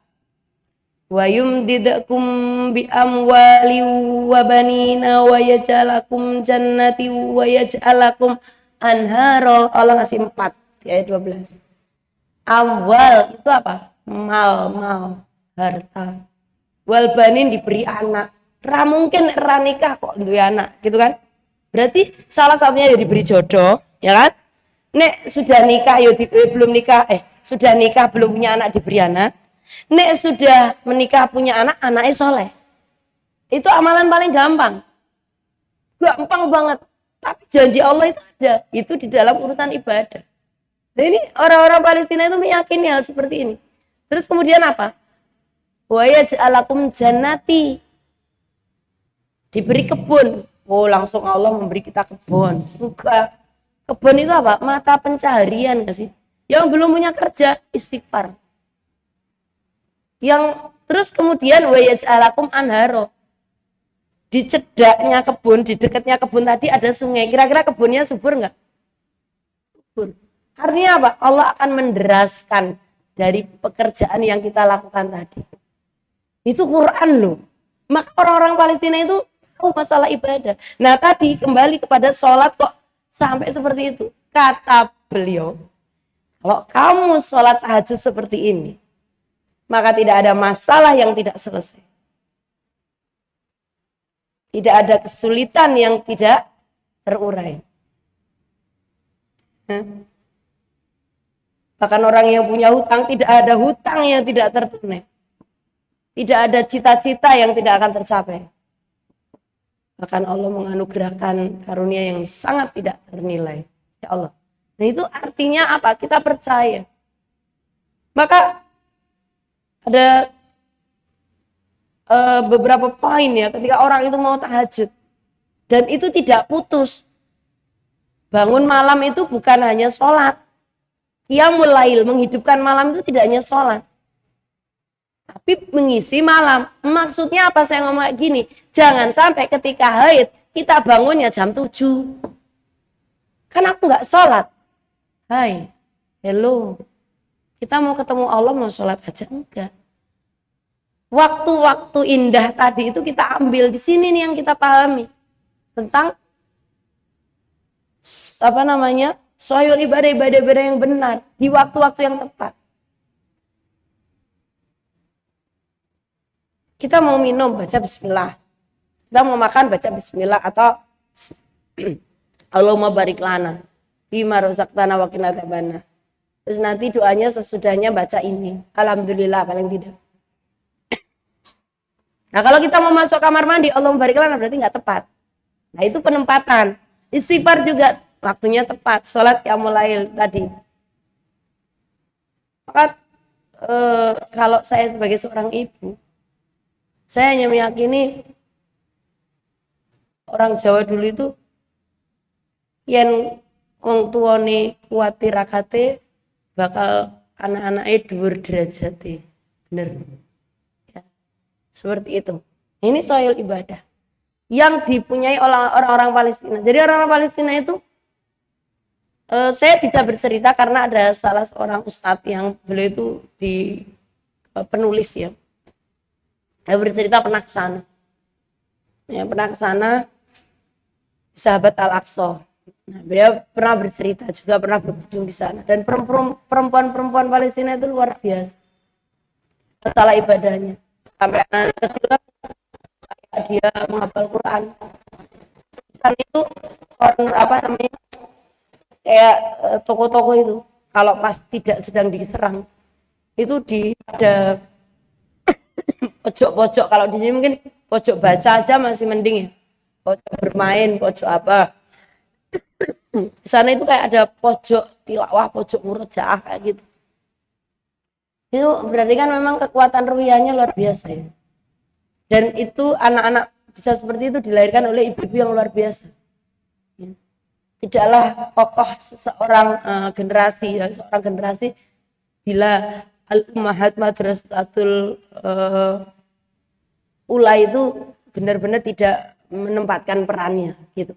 Wa yumdidakum bi amwali wa banina wa yaj'alakum jannati wa yaj'alakum anhara. Allah ngasih 4 di ayat 12. Amwal itu apa? Mal, harta. Wal banin diberi anak. Ra mungkin ra nikah kok duwe anak, gitu kan? Berarti salah satunya ya diberi jodoh, ya kan? Nek sudah nikah ya belum nikah, sudah nikah belum punya anak diberi anak. Nek sudah menikah punya anak, anaknya soleh. Itu amalan paling gampang. Gampang banget. Tapi janji Allah itu ada. Itu di dalam urusan ibadah. Nah ini orang-orang Palestina itu meyakini hal seperti ini. Terus kemudian apa? Wa yaj'alakum jannati. Diberi kebun. Oh langsung Allah memberi kita kebun. Enggak. Kebun itu apa? Mata pencaharian gak sih? Yang belum punya kerja, istighfar. Yang terus kemudian wa yaj'alakum anharo. Di cedaknya kebun, di dekatnya kebun tadi ada sungai. Kira-kira kebunnya subur enggak? Subur. Artinya apa? Allah akan menderaskan dari pekerjaan yang kita lakukan tadi. Itu Quran loh. Maka orang-orang Palestina itu tahu masalah ibadah. Nah tadi kembali kepada sholat kok sampai seperti itu. Kata beliau, kalau kamu sholat tahajud seperti ini, maka tidak ada masalah yang tidak selesai. Tidak ada kesulitan yang tidak terurai. Bahkan orang yang punya hutang, tidak ada hutang yang tidak tertunai. Tidak ada cita-cita yang tidak akan tercapai. Bahkan Allah menganugerahkan karunia yang sangat tidak ternilai. Ya Allah. Nah itu artinya apa? Kita percaya. Maka ada beberapa poin ya ketika orang itu mau tahajud. Dan itu tidak putus. Bangun malam itu bukan hanya sholat. Qiyamul lail, menghidupkan malam itu tidak hanya sholat. Tapi mengisi malam. Maksudnya apa saya ngomong kayak gini? Jangan sampai ketika haid, kita bangunnya jam 7. Kan aku nggak sholat. Hai, hello. Kita mau ketemu Allah, mau sholat aja enggak. Waktu-waktu indah tadi itu kita ambil di sini nih yang kita pahami. Tentang soal ibadah yang benar di waktu-waktu yang tepat. Kita mau minum baca bismillah, kita mau makan baca bismillah, atau Allahumma barik lana bima razaqtana wa qina adzabannar. Terus nanti doanya sesudahnya baca ini, alhamdulillah paling tidak. Nah kalau kita mau masuk kamar mandi Allahumma barik lana berarti nggak tepat. Nah itu penempatan. Istighfar juga waktunya tepat, sholat qiyamul lail tadi. Maka kalau saya sebagai seorang ibu, saya hanya meyakini orang Jawa dulu itu yen wong tuane kuat tirakate bakal anak-anaknya dhuwur derajate. Bener. Ya. Seperti itu. Ini soal ibadah yang dipunyai oleh orang-orang Palestina. Jadi orang-orang Palestina itu saya bisa bercerita karena ada salah seorang ustadz yang beliau itu di penulis ya. Dia bercerita pernah ke sana. Ya, pernah ke sana sahabat Al-Aqsa. Nah, beliau pernah bercerita juga pernah berkunjung di sana dan perempuan-perempuan Palestina itu luar biasa. Masalah ibadahnya. Sampai anak kecil kayak dia menghafal Quran. Di itu kayak toko-toko itu kalau pas tidak sedang diserang itu ada pojok-pojok. Kalau di sini mungkin pojok baca aja masih mending ya, pojok bermain, pojok apa. Di sana itu kayak ada pojok tilawah, pojok murojaah kayak gitu. Itu berarti kan memang kekuatan ruhiyahnya luar biasa ya. Dan itu anak-anak bisa seperti itu dilahirkan oleh ibu-ibu yang luar biasa. Tidaklah kokoh seorang generasi ya, seorang generasi bila al-ummahat madrasatul ula itu benar-benar tidak menempatkan perannya gitu.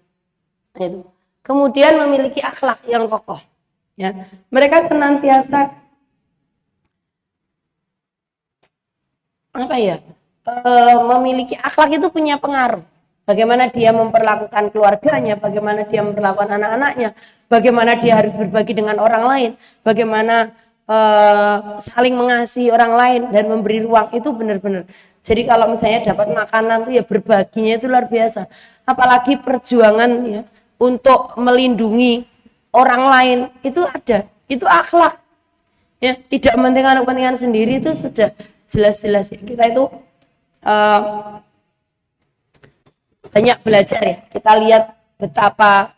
Nah, itu. Kemudian memiliki akhlak yang kokoh ya. Mereka senantiasa memiliki akhlak itu punya pengaruh. Bagaimana dia memperlakukan keluarganya, bagaimana dia memperlakukan anak-anaknya, bagaimana dia harus berbagi dengan orang lain, bagaimana saling mengasihi orang lain dan memberi ruang, itu benar-benar. Jadi kalau misalnya dapat makanan tuh ya berbaginya itu luar biasa. Apalagi perjuangan ya untuk melindungi orang lain itu ada, itu akhlak. Ya, tidak mementingkan kepentingan sendiri itu sudah jelas-jelas ya. Kita itu banyak belajar ya. Kita lihat betapa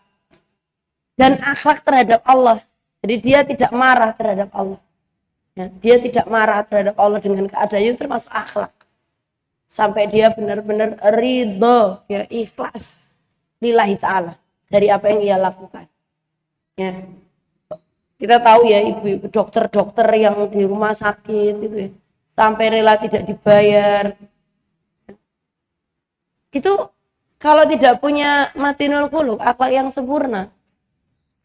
dan akhlak terhadap Allah. Jadi dia tidak marah terhadap Allah. Ya, dia tidak marah terhadap Allah dengan keadaannya, termasuk akhlak. Sampai dia benar-benar ridho, ya, ikhlas lillahi ta'ala dari apa yang ia lakukan. Ya. Kita tahu ya ibu-ibu dokter-dokter yang di rumah sakit gitu ya, sampai rela tidak dibayar. Itu kalau tidak punya matinul khuluq, akhlak yang sempurna,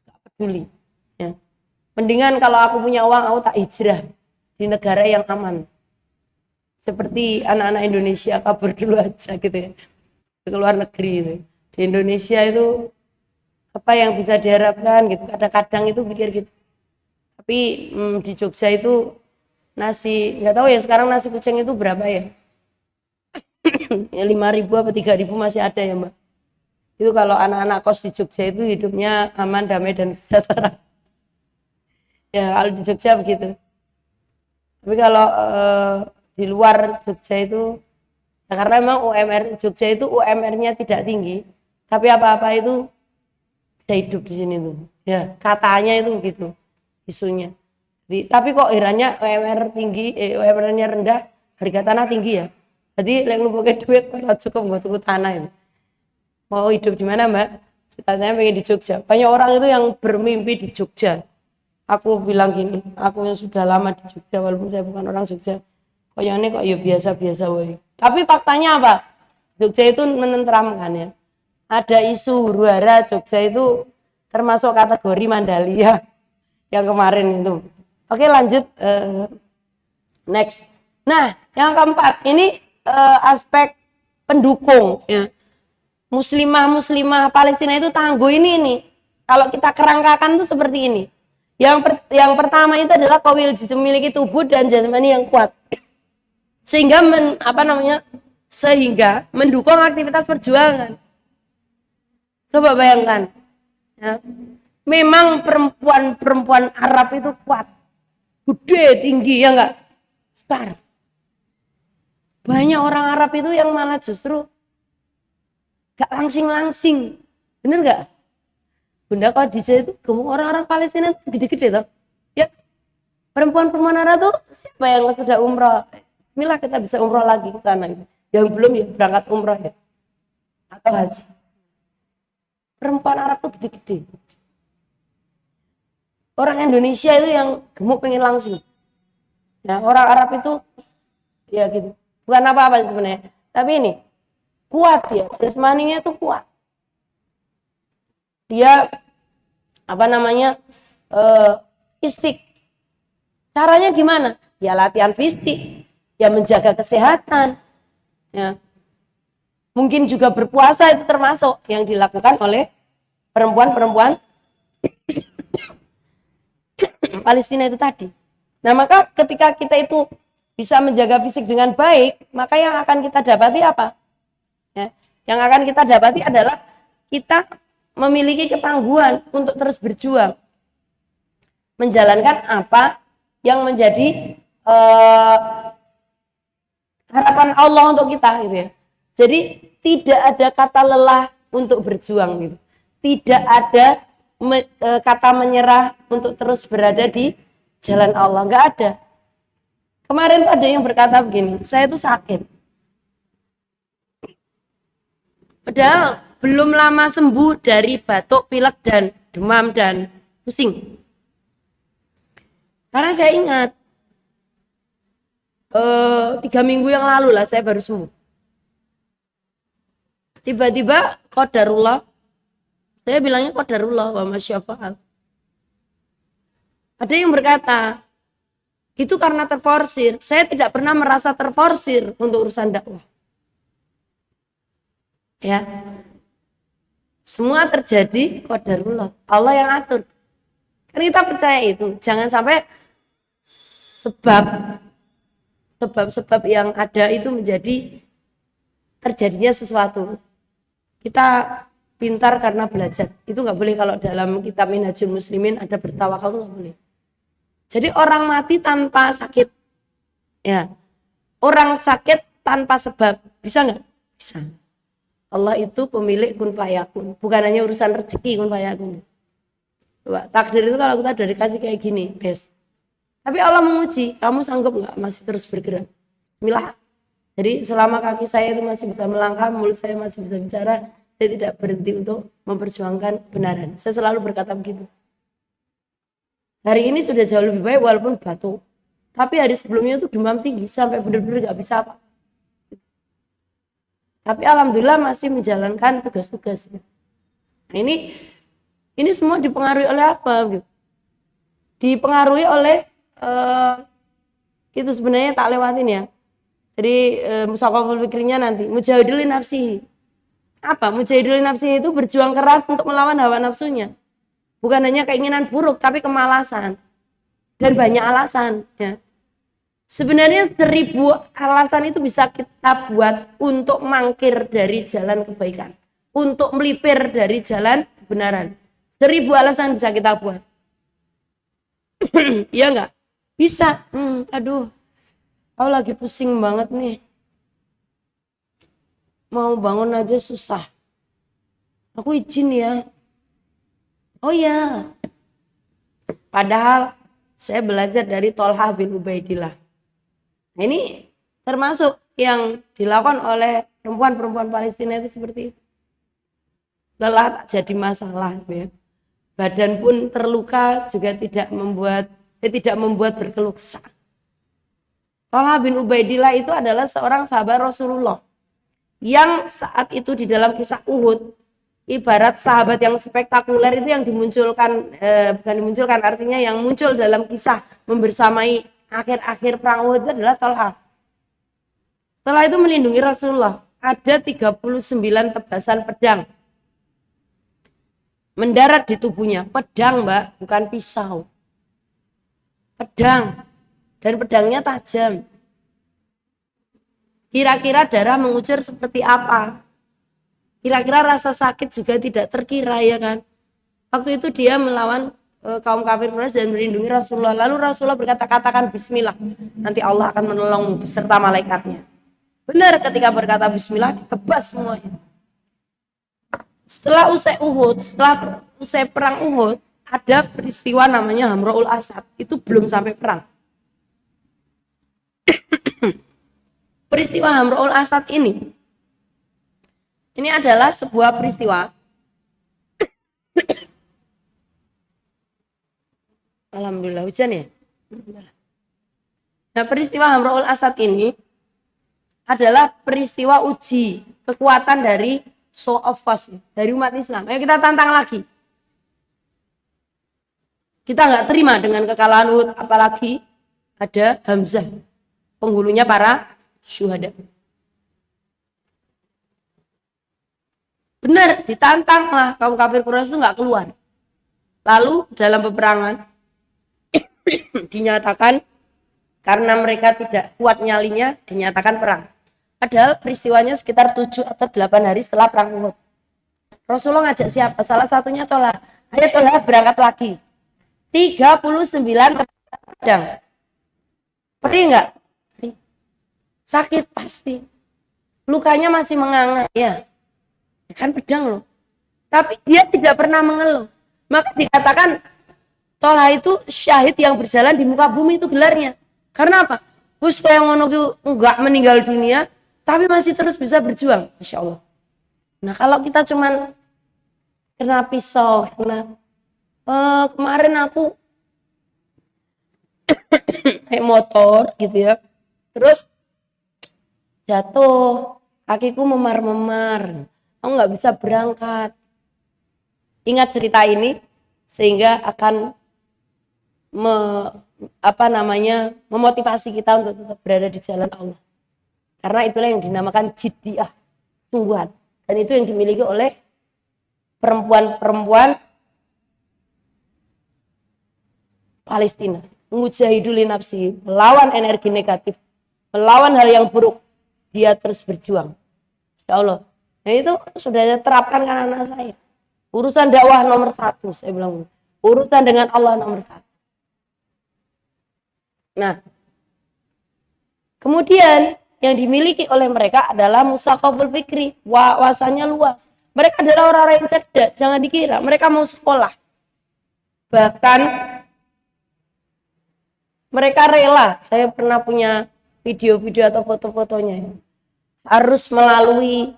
gak peduli. Ya. Mendingan kalau aku punya uang, aku tak hijrah di negara yang aman. Seperti anak-anak Indonesia kabur dulu aja gitu ya, ke luar negeri gitu. Di Indonesia itu apa yang bisa diharapkan gitu, kadang-kadang itu pikir gitu. Tapi di Jogja itu nasi, nggak tahu ya sekarang nasi kucing itu berapa ya? Ya 5.000 apa 3.000 masih ada ya Mbak. Itu kalau anak-anak kos di Jogja itu hidupnya aman, damai dan sejahtera. Ya kalau di Jogja begitu. Tapi kalau di luar Jogja itu ya karena memang UMR Jogja itu UMR-nya tidak tinggi, tapi apa-apa itu bisa hidup di sini tuh. Ya katanya itu begitu isunya. Tapi kok iranya UMR tinggi, UMR-nya rendah, harga tanah tinggi ya. Jadi lek ngumpulke duit ora cukup nggo tuku tanah itu. Mau hidup di mana, Mbak? Katanya pengen di Jogja. Banyak orang itu yang bermimpi di Jogja. Aku bilang gini, aku yang sudah lama di Jogja walaupun saya bukan orang Jogja. Kayaknya kok ya biasa-biasa woy. Tapi faktanya apa? Jogja itu menenteramkan ya. Ada isu huru-hara Jogja itu termasuk kategori Mandalia yang kemarin itu. Oke lanjut next. Nah yang keempat ini aspek pendukung ya. Muslimah Palestina itu tangguh ini nih. Kalau kita kerangkakan tuh seperti ini. Yang pertama itu adalah kawil memiliki tubuh dan jasmani yang kuat. Sehingga sehingga mendukung aktivitas perjuangan. Coba bayangkan. Ya. Memang perempuan Arab itu kuat. Gede, tinggi ya enggak? Besar. Banyak orang Arab itu yang malah justru gak langsing-langsing. Bener gak? Bunda Khadijah itu gemuk, orang-orang Palestina itu gede-gede toh. Ya. Perempuan-perempuan Arab tuh siapa yang sudah umroh? Bismillah kita bisa umroh lagi ke sana. Yang belum ya berangkat umroh ya. Atau haji. Perempuan Arab tuh gede-gede. Orang Indonesia itu yang gemuk pengen langsing. Ya, orang Arab itu ya gitu. Bukan apa-apa sebenarnya. Tapi ini kuat ya, jasmaninya tuh kuat. Dia fisik. Caranya gimana? Ya latihan fisik, ya menjaga kesehatan. Ya. Mungkin juga berpuasa itu termasuk yang dilakukan oleh perempuan-perempuan Palestina itu tadi. Nah, maka ketika kita itu bisa menjaga fisik dengan baik, maka yang akan kita dapati apa? Ya, yang akan kita dapati adalah kita memiliki ketangguhan untuk terus berjuang. Menjalankan apa yang menjadi harapan Allah untuk kita gitu ya. Jadi tidak ada kata lelah untuk berjuang gitu. Tidak ada kata menyerah untuk terus berada di jalan Allah, nggak ada. Kemarin tuh ada yang berkata begini, saya tuh sakit. Padahal belum lama sembuh dari batuk, pilek dan demam dan pusing. Karena saya ingat 3 minggu yang lalu lah saya baru sembuh. Tiba-tiba qadarullah. Saya bilangnya qadarullah wa masyafa'al. Ada yang berkata, itu karena terforsir. Saya tidak pernah merasa terforsir untuk urusan dakwah. Ya. Semua terjadi qadarullah. Allah yang atur. Kan kita percaya itu. Jangan sampai sebab-sebab yang ada itu menjadi terjadinya sesuatu. Kita pintar karena belajar. Itu nggak boleh kalau dalam kitab Minhajul Muslimin ada bertawakal itu nggak boleh. Jadi orang mati tanpa sakit. Ya. Orang sakit tanpa sebab. Bisa nggak? Bisa. Allah itu pemilik kun fayakun. Bukan hanya urusan rezeki kun fayakun. Coba, takdir itu kalau kita udah dikasih kayak gini, best. Tapi Allah menguji, kamu sanggup nggak masih terus bergerak? Bismillah. Jadi selama kaki saya itu masih bisa melangkah, mulut saya masih bisa bicara, saya tidak berhenti untuk memperjuangkan kebenaran. Saya selalu berkata begitu. Hari ini sudah jauh lebih baik walaupun batuk. Tapi hari sebelumnya itu demam tinggi sampai benar-benar nggak bisa apa. Tapi alhamdulillah masih menjalankan tugas-tugas. Nah, ini semua dipengaruhi oleh apa? Gitu. Dipengaruhi oleh itu sebenarnya tak lewatin ya. Jadi musaqaful fikrinya nanti mujahidul nafsihi. Apa? Mujahidul nafsihi itu berjuang keras untuk melawan hawa nafsunya. Bukan hanya keinginan buruk tapi kemalasan. Dan banyak alasan ya. Sebenarnya 1000 alasan itu bisa kita buat untuk mangkir dari jalan kebaikan. Untuk melipir dari jalan kebenaran. 1000 alasan bisa kita buat. Iya enggak? Bisa. Aduh. Aku lagi pusing banget nih. Mau bangun aja susah. Aku izin ya. Oh ya. Padahal saya belajar dari Tolha bin Ubaidillah. Nah, ini termasuk yang dilakukan oleh perempuan-perempuan Palestina itu seperti itu. Lelah tak jadi masalah gitu ya. Badan pun terluka juga tidak membuat berkeluh kesah. Thalha bin Ubaidillah itu adalah seorang sahabat Rasulullah yang saat itu di dalam kisah Uhud, ibarat sahabat yang spektakuler itu yang artinya yang muncul dalam kisah membersamai akhir-akhir perang Uhud itu adalah Thalha. Thalha itu melindungi Rasulullah. Ada 39 tebasan pedang mendarat di tubuhnya. Pedang, Mbak, bukan pisau. Pedang. Dan pedangnya tajam. Kira-kira darah mengucur seperti apa? Kira-kira rasa sakit juga tidak terkira, ya kan? Waktu itu dia melawan kaum kafir Quraisy dan melindungi Rasulullah. Lalu Rasulullah berkata, katakan bismillah. Nanti Allah akan menolongmu beserta malaikatnya. Benar, ketika berkata bismillah ditebas semuanya. Setelah usai perang Uhud, ada peristiwa namanya Hamraul Asad. Itu belum sampai perang. Peristiwa Hamraul Asad ini adalah sebuah peristiwa. Alhamdulillah hujan ya. Nah, peristiwa Hamraul Asad ini adalah peristiwa uji kekuatan dari show of force dari umat Islam. Ayo kita tantang lagi. Kita nggak terima dengan kekalahan Uhud, apalagi ada Hamzah, penghulunya para syuhada. Benar, ditantanglah kaum kafir Quraisy itu nggak keluar. Lalu dalam peperangan dinyatakan karena mereka tidak kuat nyalinya dinyatakan perang. Padahal peristiwanya sekitar 7 atau 8 hari setelah perang Uhud. Rasulullah ngajak siapa? Salah satunya Thalha. Ayo Thalha berangkat lagi. 39 pedang. Perih enggak? Sakit pasti. Lukanya masih menganga ya. Kan pedang loh. Tapi dia tidak pernah mengeluh. Maka dikatakan Thalha itu syahid yang berjalan di muka bumi, itu gelarnya. Karena apa? Wus kayak ngono enggak meninggal dunia, tapi masih terus bisa berjuang. Masya Allah. Nah kalau kita cuman kena pisau, kemarin aku naik motor gitu ya, terus jatuh, kakiku memar-memar, aku nggak bisa berangkat. Ingat cerita ini sehingga akan memotivasi kita untuk tetap berada di jalan Allah. Karena itulah yang dinamakan jiddiyah, sungguhan. Dan itu yang dimiliki oleh perempuan-perempuan Palestina. Mujahidul nafsi, melawan energi negatif, melawan hal yang buruk. Dia terus berjuang. Ya Allah. Nah itu sudah saya terapkan kan anak saya. Urusan dakwah nomor 1, saya bilang. Urusan dengan Allah nomor 1. Nah, kemudian yang dimiliki oleh mereka adalah musaqaful fikri, wawasannya luas. Mereka adalah orang-orang yang cerdas, jangan dikira mereka mau sekolah. Bahkan mereka rela, saya pernah punya video-video atau foto-fotonya, harus melalui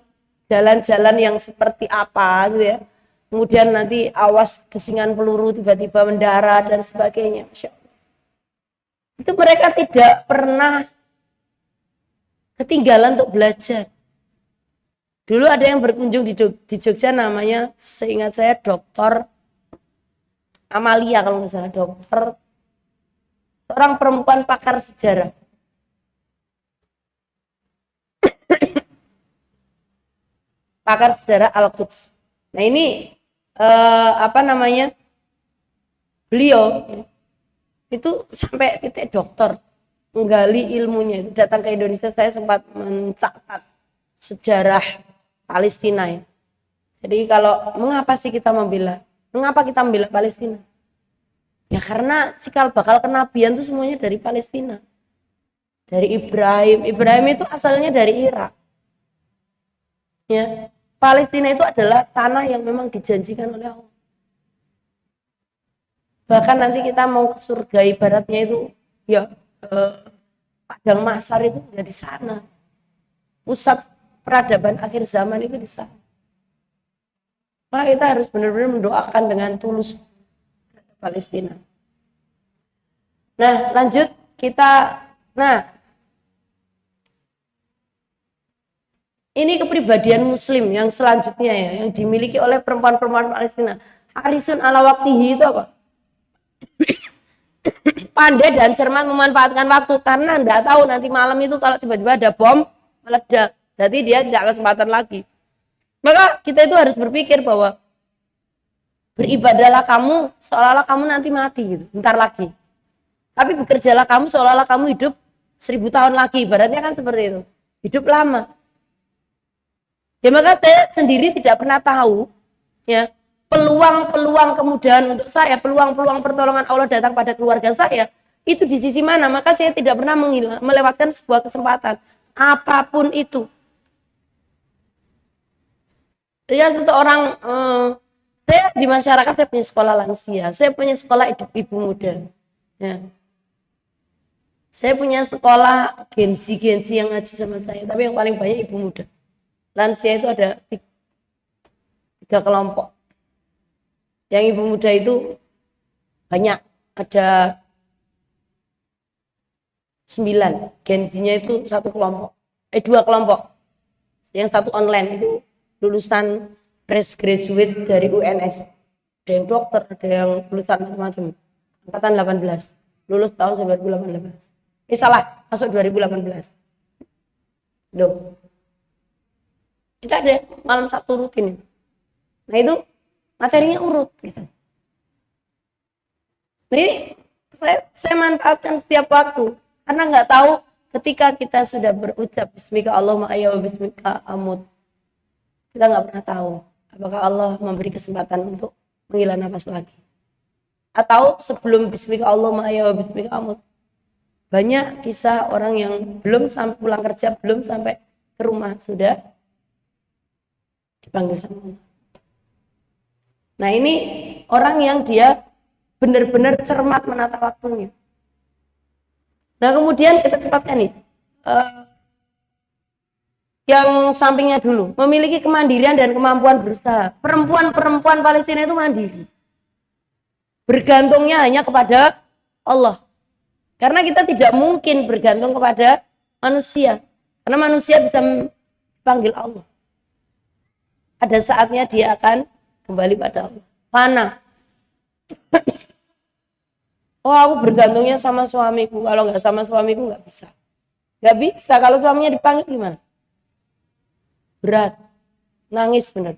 jalan-jalan yang seperti apa gitu ya. Kemudian nanti awas desingan peluru tiba-tiba mendarat dan sebagainya. Masya Allah. Itu mereka tidak pernah ketinggalan untuk belajar. Dulu ada yang berkunjung di Jogja namanya, seingat saya Dr. Amalia kalau nggak salah, dokter, seorang perempuan pakar sejarah. Pakar sejarah Al-Quds. Nah ini beliau itu sampai titik doktor menggali ilmunya. Itu datang ke Indonesia, saya sempat mencatat sejarah Palestina ya. Jadi kalau mengapa kita membela Palestina? Ya karena cikal bakal kenabian itu semuanya dari Palestina. Dari Ibrahim itu asalnya dari Irak. Ya, Palestina itu adalah tanah yang memang dijanjikan oleh Allah. Bahkan nanti kita mau ke surga ibaratnya itu ya padang mahsyar itu ada di sana. pusat peradaban akhir zaman itu di sana. Maka kita harus benar-benar mendoakan dengan tulus Palestina. Nah, lanjut kita. Nah, ini kepribadian Muslim yang selanjutnya ya, yang dimiliki oleh perempuan-perempuan Palestina. Harisun ala waktihi itu apa? Pandai dan cermat memanfaatkan waktu, karena enggak tahu nanti malam itu kalau tiba-tiba ada bom meledak, jadi dia tidak kesempatan lagi. Maka kita itu harus berpikir bahwa beribadahlah kamu seolah-olah kamu nanti mati gitu, bentar lagi. Tapi bekerjalah kamu seolah-olah kamu hidup 1000 tahun lagi, ibaratnya kan seperti itu. Hidup lama. Ya maka saya sendiri tidak pernah tahu ya peluang-peluang kemudahan untuk saya, peluang-peluang pertolongan Allah datang pada keluarga saya itu di sisi mana. Maka saya tidak pernah melewatkan sebuah kesempatan apapun itu. Ya seseorang saya di masyarakat saya punya sekolah lansia, saya punya sekolah ibu muda. Ya. Saya punya sekolah gensi yang ngaji sama saya, tapi yang paling banyak ibu muda. Lansia itu ada 3 kelompok. Yang ibu muda itu banyak, ada 9. Gensinya itu 1 kelompok, 2 kelompok. Yang satu online itu lulusan fresh graduate dari UNS. Ada yang dokter, ada yang lulusan macam-macam. Angkatan 18, lulus tahun 2018. Salah, masuk 2018. Loh. Kita ada malam Sabtu rutin. Nah itu materinya urut gitu. Jadi saya manfaatkan setiap waktu karena nggak tahu ketika kita sudah berucap Bismika Allahumma ayya wa bismika amut. Kita nggak pernah tahu apakah Allah memberi kesempatan untuk menghela nafas lagi. Atau sebelum Bismika Allahumma ayya wa bismika amut. Banyak kisah orang yang belum sampai pulang kerja, belum sampai ke rumah sudah dipanggil sama Allah. Nah ini orang yang dia benar-benar cermat menata waktunya. Nah kemudian kita cepatkan nih, yang sampingnya dulu, memiliki kemandirian dan kemampuan berusaha. Perempuan-perempuan Palestina itu mandiri, bergantungnya hanya kepada Allah. Karena kita tidak mungkin bergantung kepada manusia. Karena manusia bisa panggil Allah. Ada saatnya dia akan kembali pada Allah. Mana? Oh aku bergantungnya sama suamiku. Kalau nggak sama suamiku nggak bisa. Nggak bisa. Kalau suaminya dipanggil gimana? Berat. Nangis benar.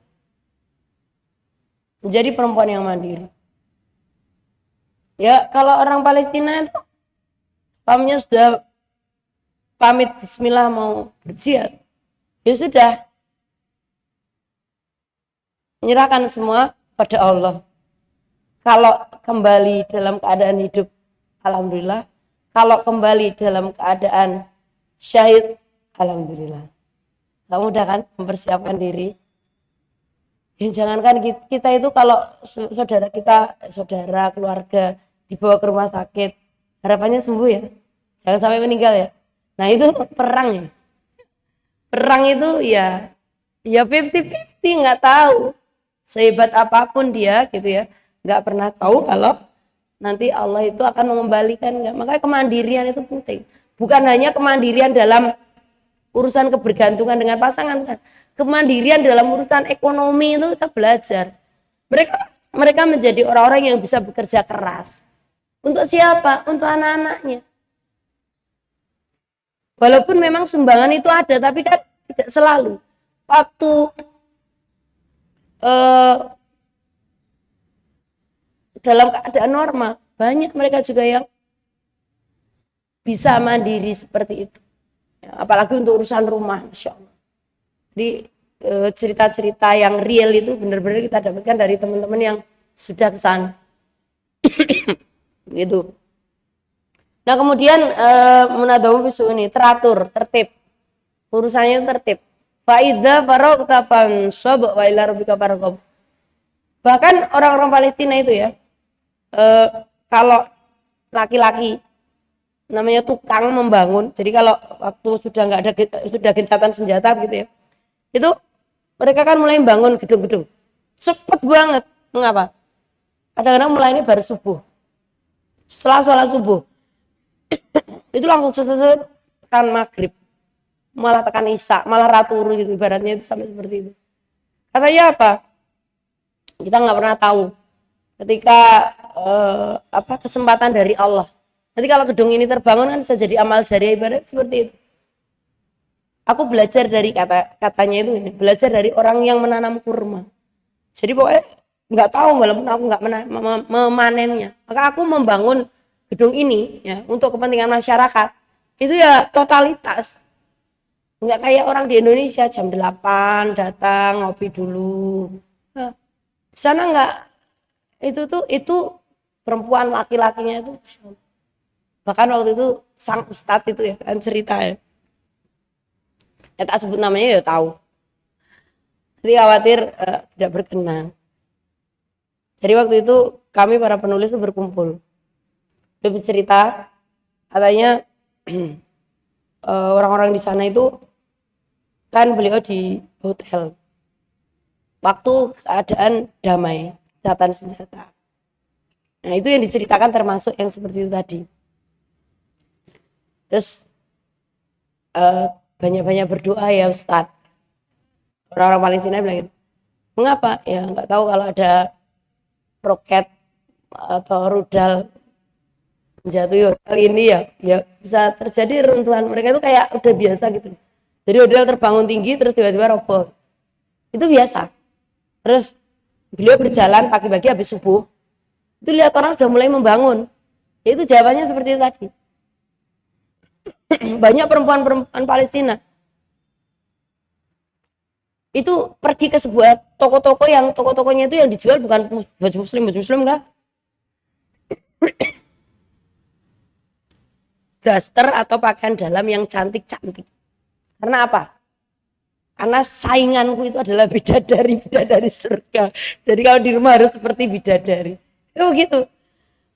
Menjadi perempuan yang mandiri. Ya kalau orang Palestina itu suaminya sudah pamit bismillah mau berjihad, ya sudah menyerahkan semua pada Allah. Kalau kembali dalam keadaan hidup, alhamdulillah. Kalau kembali dalam keadaan syahid, alhamdulillah. Kamu udah kan mempersiapkan diri. Ya, jangankan kita itu kalau saudara kita, saudara keluarga dibawa ke rumah sakit, harapannya sembuh ya, jangan sampai meninggal ya. Nah itu perang ya. Perang itu ya 50-50, nggak tahu sehebat apapun dia gitu ya, nggak pernah tahu kalau nanti Allah itu akan mengembalikan. Nggak. Makanya kemandirian itu penting. Bukan hanya kemandirian dalam urusan kebergantungan dengan pasangan kan. Kemandirian dalam urusan ekonomi itu kita belajar. Mereka menjadi orang-orang yang bisa bekerja keras. Untuk siapa? Untuk anak-anaknya. Walaupun memang sumbangan itu ada, tapi kan tidak selalu. Waktu dalam keadaan normal, banyak mereka juga yang bisa mandiri seperti itu. Ya, apalagi untuk urusan rumah, Masya Allah. Jadi cerita-cerita yang real itu benar-benar kita dapatkan dari teman-teman yang sudah ke sana. Gitu. Nah kemudian munadawu bisu ini teratur, tertib. Urusannya tertib. Faidza faragta fansab wa ila rabbika farghab. Bahkan orang-orang Palestina itu ya, kalau laki-laki namanya tukang membangun. Jadi kalau waktu sudah nggak ada sudah gencatan senjata gitu ya, itu mereka kan mulai membangun gedung-gedung cepet banget. Mengapa? Kadang-kadang mulai ini baru subuh, setelah sholat subuh itu langsung tekan maghrib, malah tekan isya, malah raturu gitu ibaratnya, itu sampai seperti itu. Katanya apa? Kita nggak pernah tahu ketika kesempatan dari Allah. Nanti kalau gedung ini terbangun kan bisa jadi amal jariah, ibarat seperti itu. Aku belajar dari katanya itu ini, belajar dari orang yang menanam kurma. Jadi pokoknya nggak tahu walaupun aku nggak memanennya. Maka aku membangun gedung ini ya untuk kepentingan masyarakat. Itu ya totalitas. Nggak kayak orang di Indonesia jam 8 datang ngopi dulu. Nah, di sana nggak, itu perempuan laki-lakinya itu. Bahkan waktu itu sang ustadz itu ya kan cerita ya. Tak sebut namanya ya tahu. Jadi khawatir tidak berkenan. Jadi waktu itu kami para penulis itu berkumpul. Dia bercerita katanya orang-orang di sana itu kan beliau di hotel. Waktu keadaan damai, gencatan senjata. Nah itu yang diceritakan termasuk yang seperti itu tadi. Terus banyak-banyak berdoa ya Ustadz. Orang-orang Palestina bilang gitu. Mengapa? Ya nggak tahu kalau ada roket atau rudal jatuh hotel ini ya bisa terjadi runtuhan. Mereka itu kayak udah biasa gitu. Jadi hotel terbangun tinggi terus tiba-tiba roboh. Itu biasa. Terus beliau berjalan pagi-pagi habis subuh. Itu lihat orang sudah mulai membangun. Ya itu jawabannya seperti itu tadi. Banyak perempuan-perempuan Palestina itu pergi ke sebuah toko-toko yang toko-tokonya itu yang dijual bukan baju muslim enggak, daster atau pakaian dalam yang cantik-cantik. Karena apa? Karena sainganku itu adalah bidadari surga. Jadi kalau di rumah harus seperti bidadari. Itu gitu.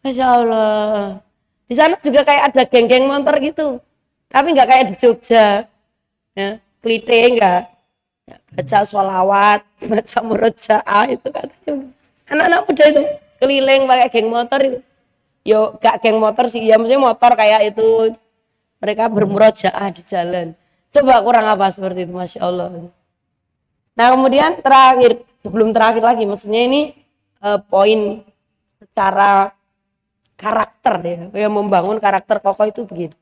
Masya Allah. Di sana juga kayak ada geng-geng motor gitu. Tapi nggak kayak di Jogja, ya, klite enggak, ya, baca sholawat, baca murojaah itu katanya. Anak-anak muda itu keliling pakai geng motor itu, yo gak geng motor sih, ya maksudnya motor kayak itu, mereka bermurojaah di jalan. Coba kurang apa seperti itu, masya Allah. Nah kemudian terakhir, sebelum terakhir lagi, maksudnya ini poin secara karakter ya, yang membangun karakter kokoh itu begitu.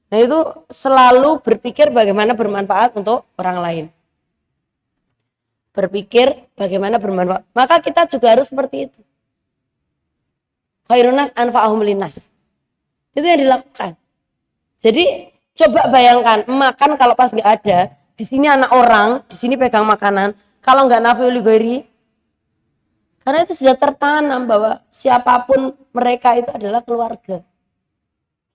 Nah itu selalu berpikir bagaimana bermanfaat untuk orang lain. Berpikir bagaimana bermanfaat. Maka kita juga harus seperti itu. Khairun nas anfa'uhum linnas. Itu yang dilakukan. Jadi coba bayangkan, makan kalau pas nggak ada, di sini anak orang, di sini pegang makanan, kalau nggak nafi uli ghairi. Karena itu sudah tertanam bahwa siapapun mereka itu adalah keluarga.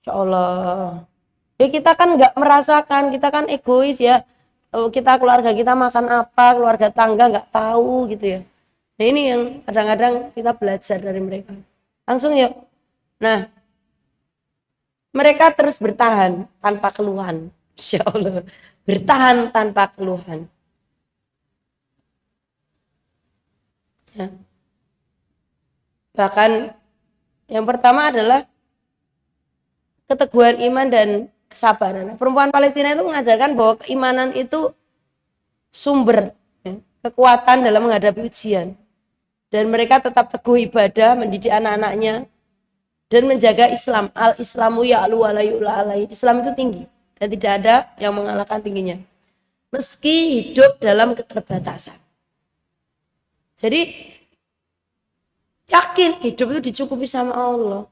Insya Allah. Ya kita kan nggak merasakan, kita kan egois ya. Kita keluarga kita makan apa, keluarga tangga nggak tahu gitu ya. Nah ini yang kadang-kadang kita belajar dari mereka. Langsung yuk. Nah, mereka terus bertahan tanpa keluhan. Insya Allah. Bertahan tanpa keluhan. Ya. Bahkan yang pertama adalah keteguhan iman dan kesabaran. Perempuan Palestina itu mengajarkan bahwa keimanan itu sumber kekuatan dalam menghadapi ujian. Dan mereka tetap teguh ibadah, mendidik anak-anaknya, dan menjaga Islam. Al-Islamu ya'lu wa la yu'la alaihi. Islam itu tinggi dan tidak ada yang mengalahkan tingginya. Meski hidup dalam keterbatasan. Jadi yakin hidup itu dicukupi sama Allah.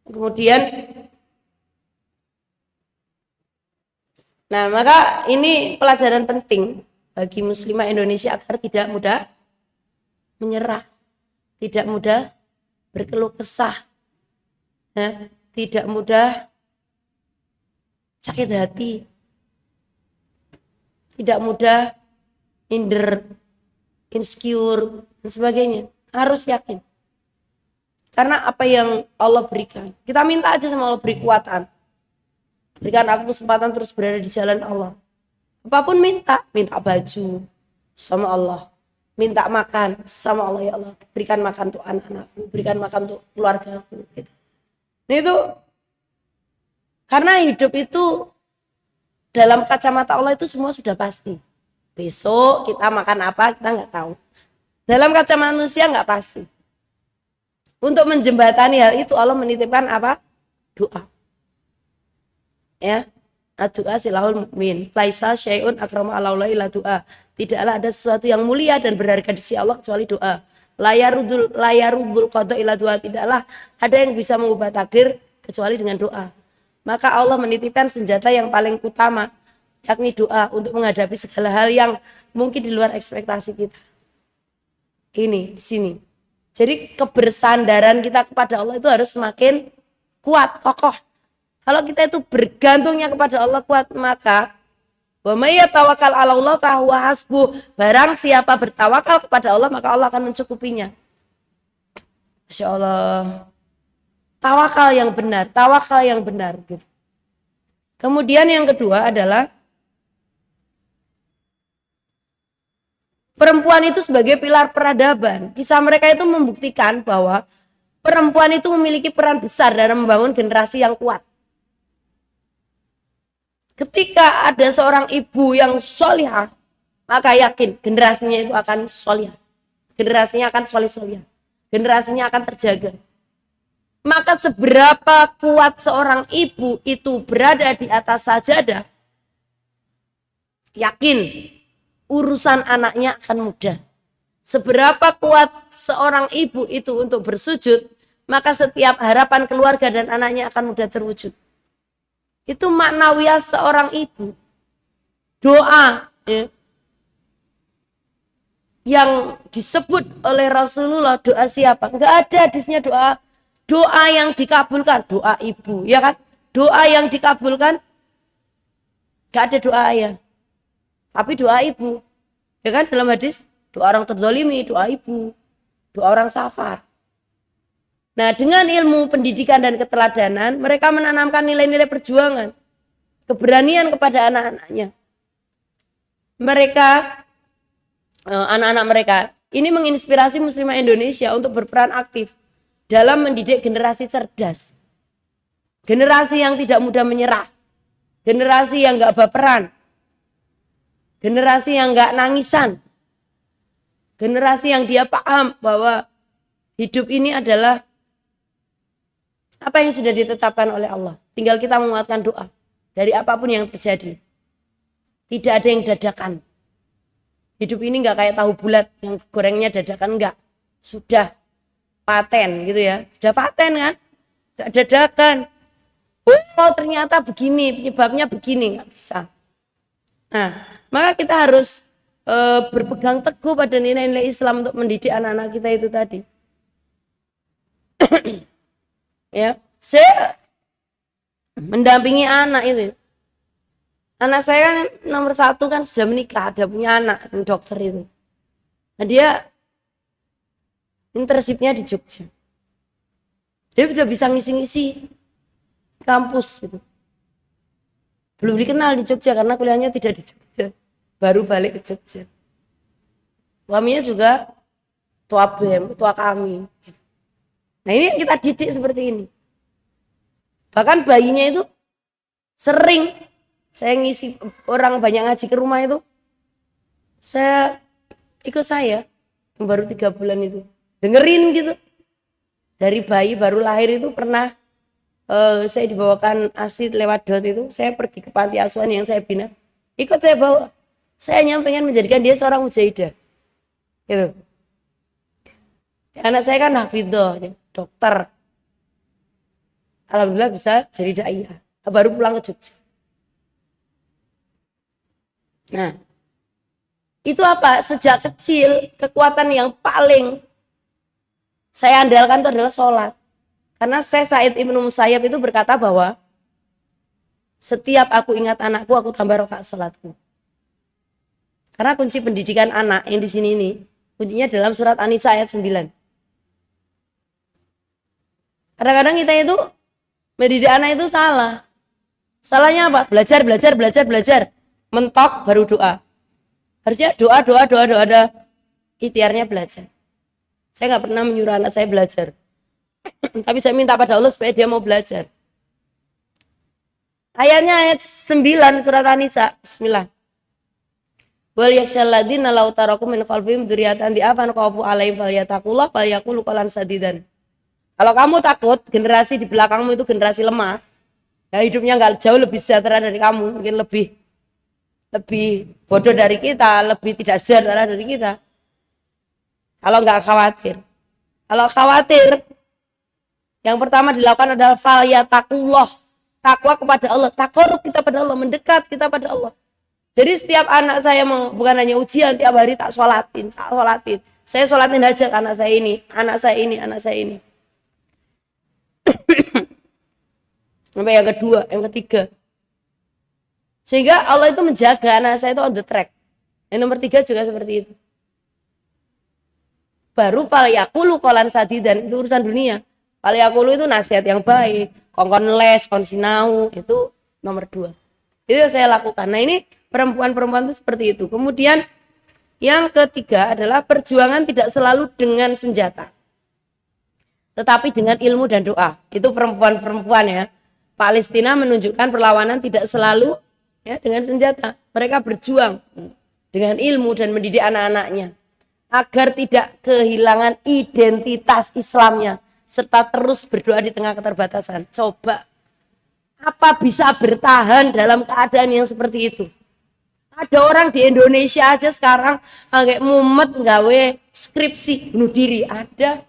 Kemudian nah, maka ini pelajaran penting bagi muslimah Indonesia agar tidak mudah menyerah, tidak mudah berkeluh kesah, ya, tidak mudah sakit hati, tidak mudah minder, insecure, dan sebagainya. Harus yakin. karena apa yang Allah berikan. Kita minta aja sama Allah beri kekuatan. Berikan aku kesempatan terus berada di jalan Allah. Apapun minta baju sama Allah. Minta makan sama Allah, ya Allah. Berikan makan untuk anak-anakku, berikan makan untuk keluarga aku. Gitu. Nah itu, karena hidup itu dalam kacamata Allah itu semua sudah pasti. Besok kita makan apa kita nggak tahu. Dalam kacamata manusia nggak pasti. Untuk menjembatani hal itu Allah menitipkan apa? Doa. Ya, doa silahul mukmin. Laisa syai'un akramu alallahi illa doa. Tidaklah ada sesuatu yang mulia dan berharga di sisi Allah kecuali doa. Layarudul qada illa doa. Tidaklah ada yang bisa mengubah takdir kecuali dengan doa. Maka Allah menitipkan senjata yang paling utama, yakni doa, untuk menghadapi segala hal yang mungkin di luar ekspektasi kita. Ini di sini. Jadi kebersandaran kita kepada Allah itu harus semakin kuat, kokoh. Kalau kita itu bergantungnya kepada Allah kuat, maka wa may yatawakkal 'ala Allah fa huwa hasbuh. Barang siapa bertawakal kepada Allah, maka Allah akan mencukupinya. Masya Allah. Tawakal yang benar, tawakal yang benar gitu. Kemudian yang kedua adalah perempuan itu sebagai pilar peradaban. Kisah mereka itu membuktikan bahwa perempuan itu memiliki peran besar dalam membangun generasi yang kuat. Ketika ada seorang ibu yang solihah, maka yakin generasinya itu akan solihah. Generasinya akan solih-solihah. Generasinya akan terjaga. Maka seberapa kuat seorang ibu itu berada di atas sajadah, yakin urusan anaknya akan mudah. Seberapa kuat seorang ibu itu untuk bersujud, maka setiap harapan keluarga dan anaknya akan mudah terwujud. Itu maknawiyah seorang ibu. Doa ya, yang disebut oleh Rasulullah, doa siapa? Enggak ada hadisnya doa yang dikabulkan, doa ibu, ya kan? Doa yang dikabulkan enggak ada doa ayah. Tapi doa ibu. Ya kan dalam hadis, doa orang terzalimi, doa ibu, doa orang safar. Nah, dengan ilmu pendidikan dan keteladanan, mereka menanamkan nilai-nilai perjuangan, keberanian kepada anak-anaknya. Mereka, anak-anak mereka, ini menginspirasi muslimah Indonesia untuk berperan aktif dalam mendidik generasi cerdas. Generasi yang tidak mudah menyerah. Generasi yang gak baperan. Generasi yang gak nangisan. Generasi yang dia paham bahwa hidup ini adalah apa yang sudah ditetapkan oleh Allah. Tinggal kita menguatkan doa dari apapun yang terjadi. Tidak ada yang dadakan. Hidup ini nggak kayak tahu bulat yang gorengnya dadakan, enggak. Sudah paten gitu ya. Sudah paten kan? Nggak dadakan. Oh ternyata begini, penyebabnya begini, nggak bisa. Nah, maka kita harus berpegang teguh pada nilai-nilai Islam untuk mendidik anak-anak kita itu tadi. Ya, saya mendampingi anak itu. Anak saya kan nomor 1 kan sudah menikah, ada punya anak, dokter itu. Nah dia internshipnya di Jogja. Dia sudah bisa ngisi-ngisi kampus gitu. Belum dikenal di Jogja karena kuliahnya tidak di Jogja. Baru balik ke Jogja. Suaminya juga tua BEM, tua kami. Nah ini yang kita didik seperti ini. Bahkan bayinya itu sering saya ngisi orang banyak ngaji ke rumah itu. Saya ikut saya yang baru 3 bulan itu. Dengerin gitu. Dari bayi baru lahir itu pernah saya dibawakan ASI lewat DOT itu. Saya pergi ke panti asuhan yang saya bina. Ikut saya bawa. Saya hanya pengen menjadikan dia seorang mujahidah. Gitu. Anak saya kan hafidhah, dokter. Alhamdulillah bisa jadi daiyah. Baru pulang ke Jogja. Nah, itu apa? Sejak kecil kekuatan yang paling saya andalkan itu adalah sholat. Karena saya Said Ibnu Musayyab itu berkata bahwa setiap aku ingat anakku, aku tambah rakaat sholatku. Karena kunci pendidikan anak yang di sini ini, kuncinya dalam surat An-Nisa ayat 9. Kadang-kadang kita itu mendidik anak itu salah. Salahnya apa? Belajar. Mentok baru doa. Harusnya doa. Ada ikhtiarnya belajar. Saya nggak pernah menyuruh anak saya belajar. Tapi saya minta pada Allah supaya dia mau belajar. Ayatnya ayat 9 surat An-Nisa. Bismillah. Wal yakshal ladzina law taraku min khalfihim dzurriyyatan di'afan khaufu 'alaihim falyataqullah falyaqulu qawlan sadidan. Kalau kamu takut generasi di belakangmu itu generasi lemah, ya hidupnya nggak jauh lebih sejahtera dari kamu, mungkin lebih bodoh dari kita, lebih tidak sejahtera dari kita. Kalau nggak khawatir. Kalau khawatir, yang pertama dilakukan adalah falyataqullah. Takwa kepada Allah, takarrub kita pada Allah, mendekat kita pada Allah. Jadi setiap anak saya bukan hanya ujian, tiap hari tak sholatin. Saya sholatin hajat anak saya ini. Sampai yang kedua, yang ketiga. Sehingga Allah itu menjaga anak saya itu on the track. Yang nomor 3 juga seperti itu. Baru falyaqulu qawlan sadidan, itu urusan dunia. Falyaqulu itu nasihat yang baik, kongkon les, kon sinau, itu nomor 2. Itu yang saya lakukan. Nah ini perempuan-perempuan itu seperti itu. Kemudian yang ketiga adalah perjuangan tidak selalu dengan senjata, tetapi dengan ilmu dan doa. Itu perempuan-perempuan ya. Palestina menunjukkan perlawanan tidak selalu ya dengan senjata. Mereka berjuang dengan ilmu dan mendidik anak-anaknya agar tidak kehilangan identitas Islamnya serta terus berdoa di tengah keterbatasan. Coba apa bisa bertahan dalam keadaan yang seperti itu? Ada orang di Indonesia aja sekarang kayak mumet nggawe skripsi bunuh diri, ada.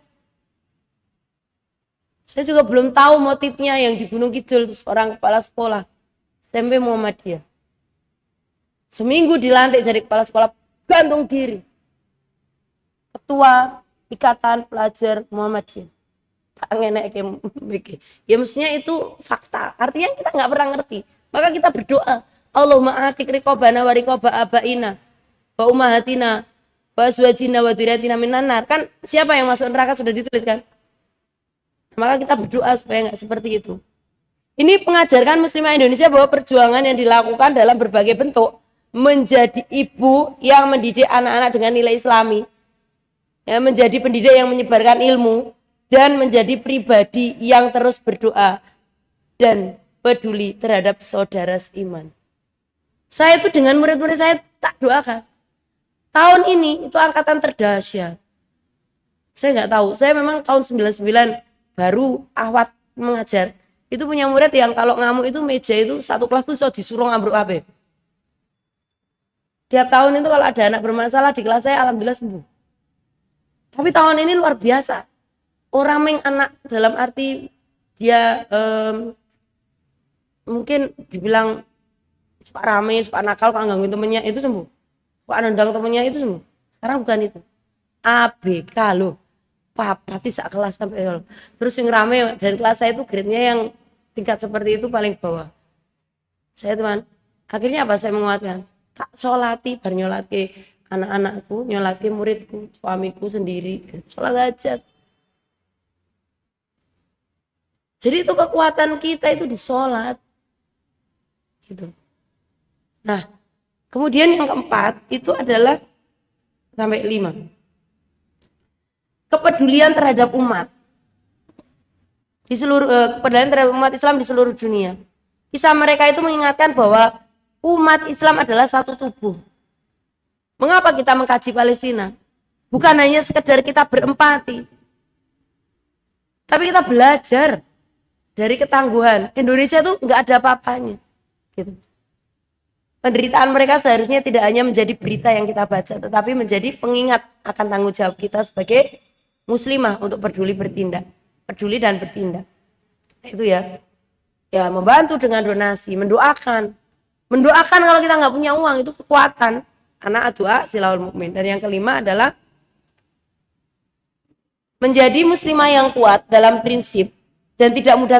Saya juga belum tahu motifnya yang di Gunung Kidul, seorang kepala sekolah SMP Muhammadiyah. Seminggu dilantik jadi kepala sekolah, gantung diri. Ketua Ikatan Pelajar Muhammadiyah. Tak ngenek ya mestinya itu fakta. Artinya kita nggak pernah ngerti. Maka kita berdoa, Allahumma atik riqobana wa riqoba abaina wa ummahatina wa azwajina wa dzurriyyatina minan nar. Kan siapa yang masuk neraka sudah ditulis kan? Maka kita berdoa supaya nggak seperti itu. Ini pengajarkan muslimah Indonesia bahwa perjuangan yang dilakukan dalam berbagai bentuk menjadi ibu yang mendidik anak-anak dengan nilai Islami, ya, menjadi pendidik yang menyebarkan ilmu, dan menjadi pribadi yang terus berdoa dan peduli terhadap saudara seiman. Saya itu dengan murid-murid saya tak doakan. Tahun ini itu angkatan terdahsyat. Saya nggak tahu, saya memang tahun 99 baru awat mengajar. Itu punya murid yang kalau ngamuk itu meja itu satu kelas tuh so disuruh ngambruk apa. Tiap tahun itu kalau ada anak bermasalah di kelas saya alhamdulillah sembuh. Tapi tahun ini luar biasa. Orang yang anak dalam arti dia mungkin dibilang suka rame, suka nakal, suka gangguin temennya itu sembuh. Suka nendang temennya itu sembuh. Sekarang bukan itu. ABK loh. Papa tidak kelas sampai terus yang rame dan kelas saya itu grade-nya yang tingkat seperti itu paling bawah. Saya teman, akhirnya apa saya menguatkan? Tak sholati bar nyolati anak-anakku, nyolati muridku, suamiku sendiri, sholat hajat. Jadi itu kekuatan kita itu di sholat. Gitu. Nah, kemudian yang keempat itu adalah sampai 5. Kepedulian terhadap umat. Di seluruh kepedulian terhadap umat Islam di seluruh dunia. Kisah mereka itu mengingatkan bahwa umat Islam adalah satu tubuh. Mengapa kita mengkaji Palestina? Bukan hanya sekedar kita berempati. Tapi kita belajar dari ketangguhan. Indonesia tuh nggak ada apa-apanya. Gitu. Penderitaan mereka seharusnya tidak hanya menjadi berita yang kita baca, tetapi menjadi pengingat akan tanggung jawab kita sebagai muslimah untuk peduli dan bertindak. Itu ya. Ya membantu dengan donasi, mendoakan kalau kita nggak punya uang itu kekuatan. Anak doa silahul mukmin. Dan yang kelima adalah menjadi muslimah yang kuat dalam prinsip dan tidak mudah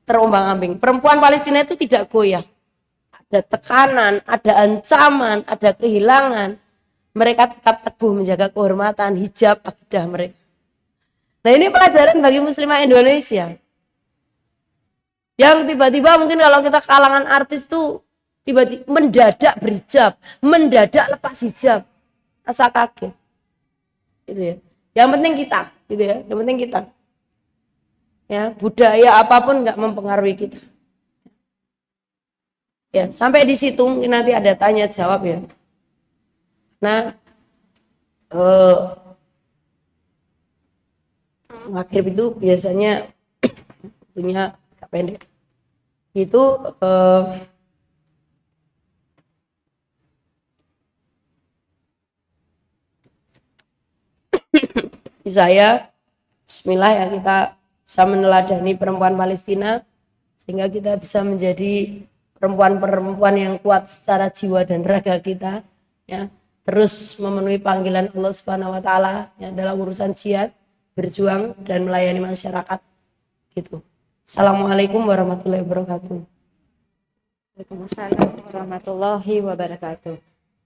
terombang-ambing. Perempuan Palestina itu tidak goyah. Ada tekanan, ada ancaman, ada kehilangan. Mereka tetap teguh menjaga kehormatan hijab akidah mereka. Nah ini pelajaran bagi muslimah Indonesia. Yang tiba-tiba mungkin kalau kita kalangan artis tuh tiba-tiba mendadak berhijab, mendadak lepas hijab. Asa kaget. Gitu ya. Yang penting kita, gitu ya. Yang penting kita. Ya, budaya apapun nggak mempengaruhi kita. Ya, sampai di situ mungkin nanti ada tanya jawab ya. Nah, maghrib itu biasanya punya agak pendek. Itu saya bismillah ya, kita bisa meneladani perempuan Palestina sehingga kita bisa menjadi perempuan-perempuan yang kuat secara jiwa dan raga kita ya, terus memenuhi panggilan Allah Subhanahu wa taala ya, dalam urusan jihad, berjuang dan melayani masyarakat gitu. Assalamualaikum warahmatullahi wabarakatuh. Waalaikumsalam warahmatullahi wabarakatuh.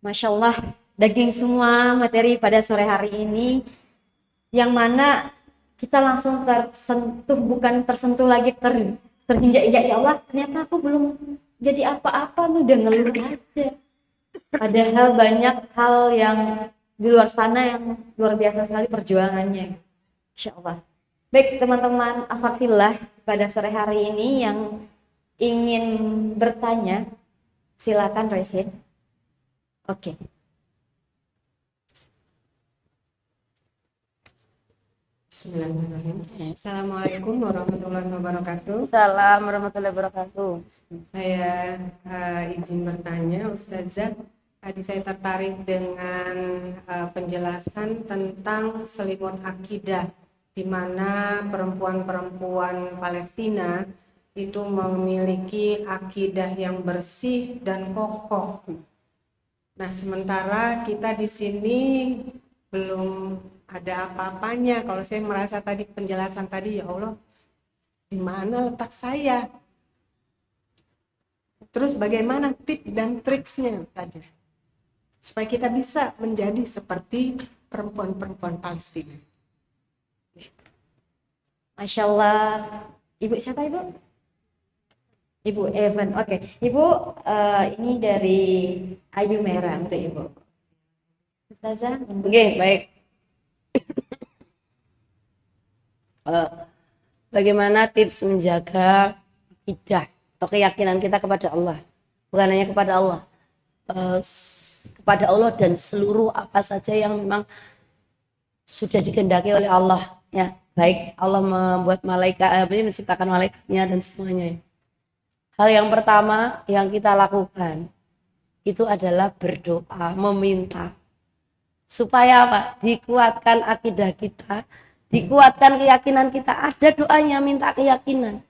Masya Allah, daging semua materi pada sore hari ini, yang mana kita langsung tersentuh, bukan tersentuh lagi, terinjak-injak. Ya Allah, ternyata aku belum jadi apa-apa, lu udah ngeluh aja. Padahal banyak hal yang di luar sana yang luar biasa sekali perjuangannya. Insya Allah. Baik teman-teman akhwatullah, pada sore hari ini yang ingin bertanya silakan raise hand. Oke. Bismillahirrahmanirrahim. Assalamualaikum warahmatullahi wabarakatuh. Assalamualaikum warahmatullahi wabarakatuh. Saya izin bertanya, Ustazah. Tadi saya tertarik dengan penjelasan tentang selimut akidah, di mana perempuan-perempuan Palestina itu memiliki akidah yang bersih dan kokoh. Nah, sementara kita di sini belum ada apa-apanya. Kalau saya merasa tadi penjelasan tadi, ya Allah, di mana letak saya? Terus bagaimana tips dan triksnya tadi, supaya kita bisa menjadi seperti perempuan-perempuan Palestina? Masya Allah. Ibu siapa Ibu? Ibu Evan. Oke. Ibu ini dari Ayu Merah untuk Ibu. Ustazah. Oke, baik. Bagaimana tips menjaga akidah atau keyakinan kita kepada Allah? Bukan hanya kepada Allah, kepada Allah dan seluruh apa saja yang memang sudah dikehendaki oleh Allah ya. Baik Allah membuat malaikat, menciptakan malaikatnya dan semuanya. Hal yang pertama yang kita lakukan itu adalah berdoa, meminta supaya apa? Dikuatkan akidah kita, dikuatkan keyakinan kita. Ada doanya, minta keyakinan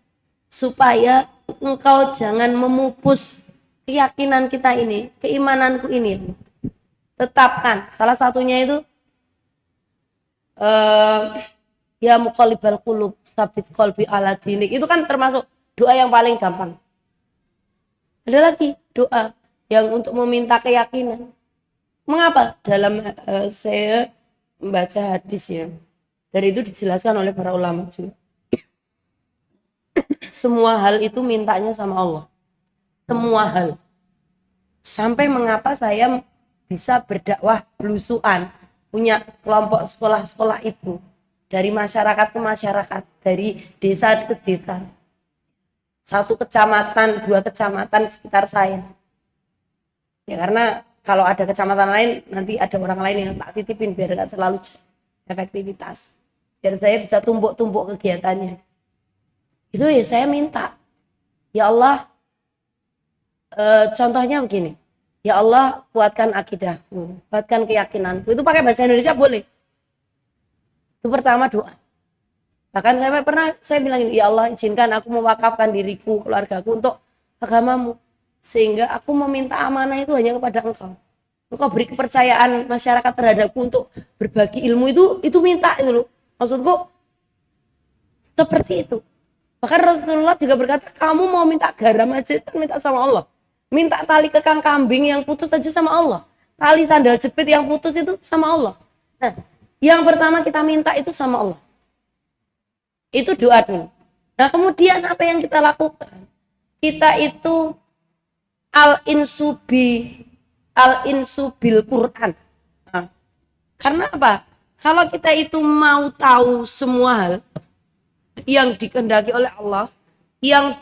supaya engkau jangan memupus keyakinan kita ini, keimananku ini. Tetapkan. Salah satunya itu ya muqallibal qulub sabit qalbi ala dinik. Itu kan termasuk doa yang paling gampang. Ada lagi doa yang untuk meminta keyakinan. Mengapa? Dalam saya membaca hadis ya, dan itu dijelaskan oleh para ulama juga. Semua hal itu mintanya sama Allah. Semua hal. Sampai mengapa saya bisa berdakwah belusuan, punya kelompok sekolah-sekolah ibu, dari masyarakat ke masyarakat, dari desa ke desa, 1 kecamatan, 2 kecamatan sekitar saya. Ya karena kalau ada kecamatan lain, nanti ada orang lain yang tak titipin biar gak terlalu efektivitas. Biar saya bisa tumpuk-tumpuk kegiatannya. Itu ya saya minta. Ya Allah, contohnya begini. Ya Allah, kuatkan akidahku, kuatkan keyakinanku. Itu pakai bahasa Indonesia boleh. Itu pertama doa. Bahkan saya bilang ini, ya Allah izinkan aku mewakafkan diriku, keluargaku untuk agamamu. Sehingga aku meminta amanah itu hanya kepada engkau. Engkau beri kepercayaan masyarakat terhadapku untuk berbagi ilmu itu minta itu loh. Maksudku seperti itu. Bahkan Rasulullah juga berkata, kamu mau minta garam aja minta sama Allah. Minta tali kekang kambing yang putus aja sama Allah. Tali sandal jepit yang putus itu sama Allah. Nah, yang pertama kita minta itu sama Allah. Itu doa dulu. Nah kemudian apa yang kita lakukan? Kita itu al-insu bil Quran. Nah, karena apa? Kalau kita itu mau tahu semua hal yang dikehendaki oleh Allah, yang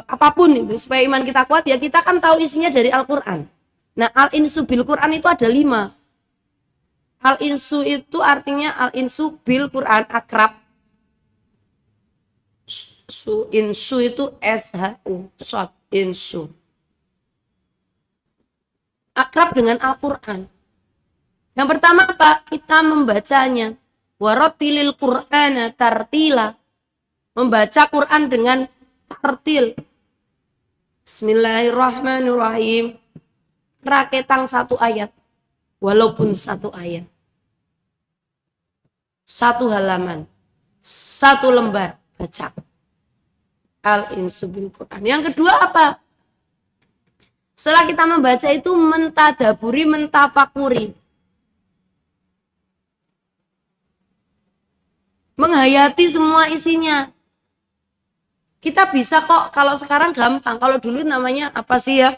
apapun itu supaya iman kita kuat, ya kita kan tahu isinya dari Al-Quran. Nah al-insu bil Quran itu ada 5. Al-insu itu artinya al-insu bil Quran, akrab. Insu itu SHU, short, insu. Akrab dengan Al-Quran. Yang pertama apa? Kita membacanya. Warotilil Qur'ana tartila. Membaca Quran dengan tartil. Bismillahirrahmanirrahim. Raketang 1 ayat. Walaupun 1 ayat. 1 halaman. 1 lembar. Baca. Al-insu bil Quran. Yang kedua apa? Setelah kita membaca itu mentadaburi, mentafakuri. Menghayati semua isinya. Kita bisa kok, kalau sekarang gampang. Kalau dulu namanya apa sih ya?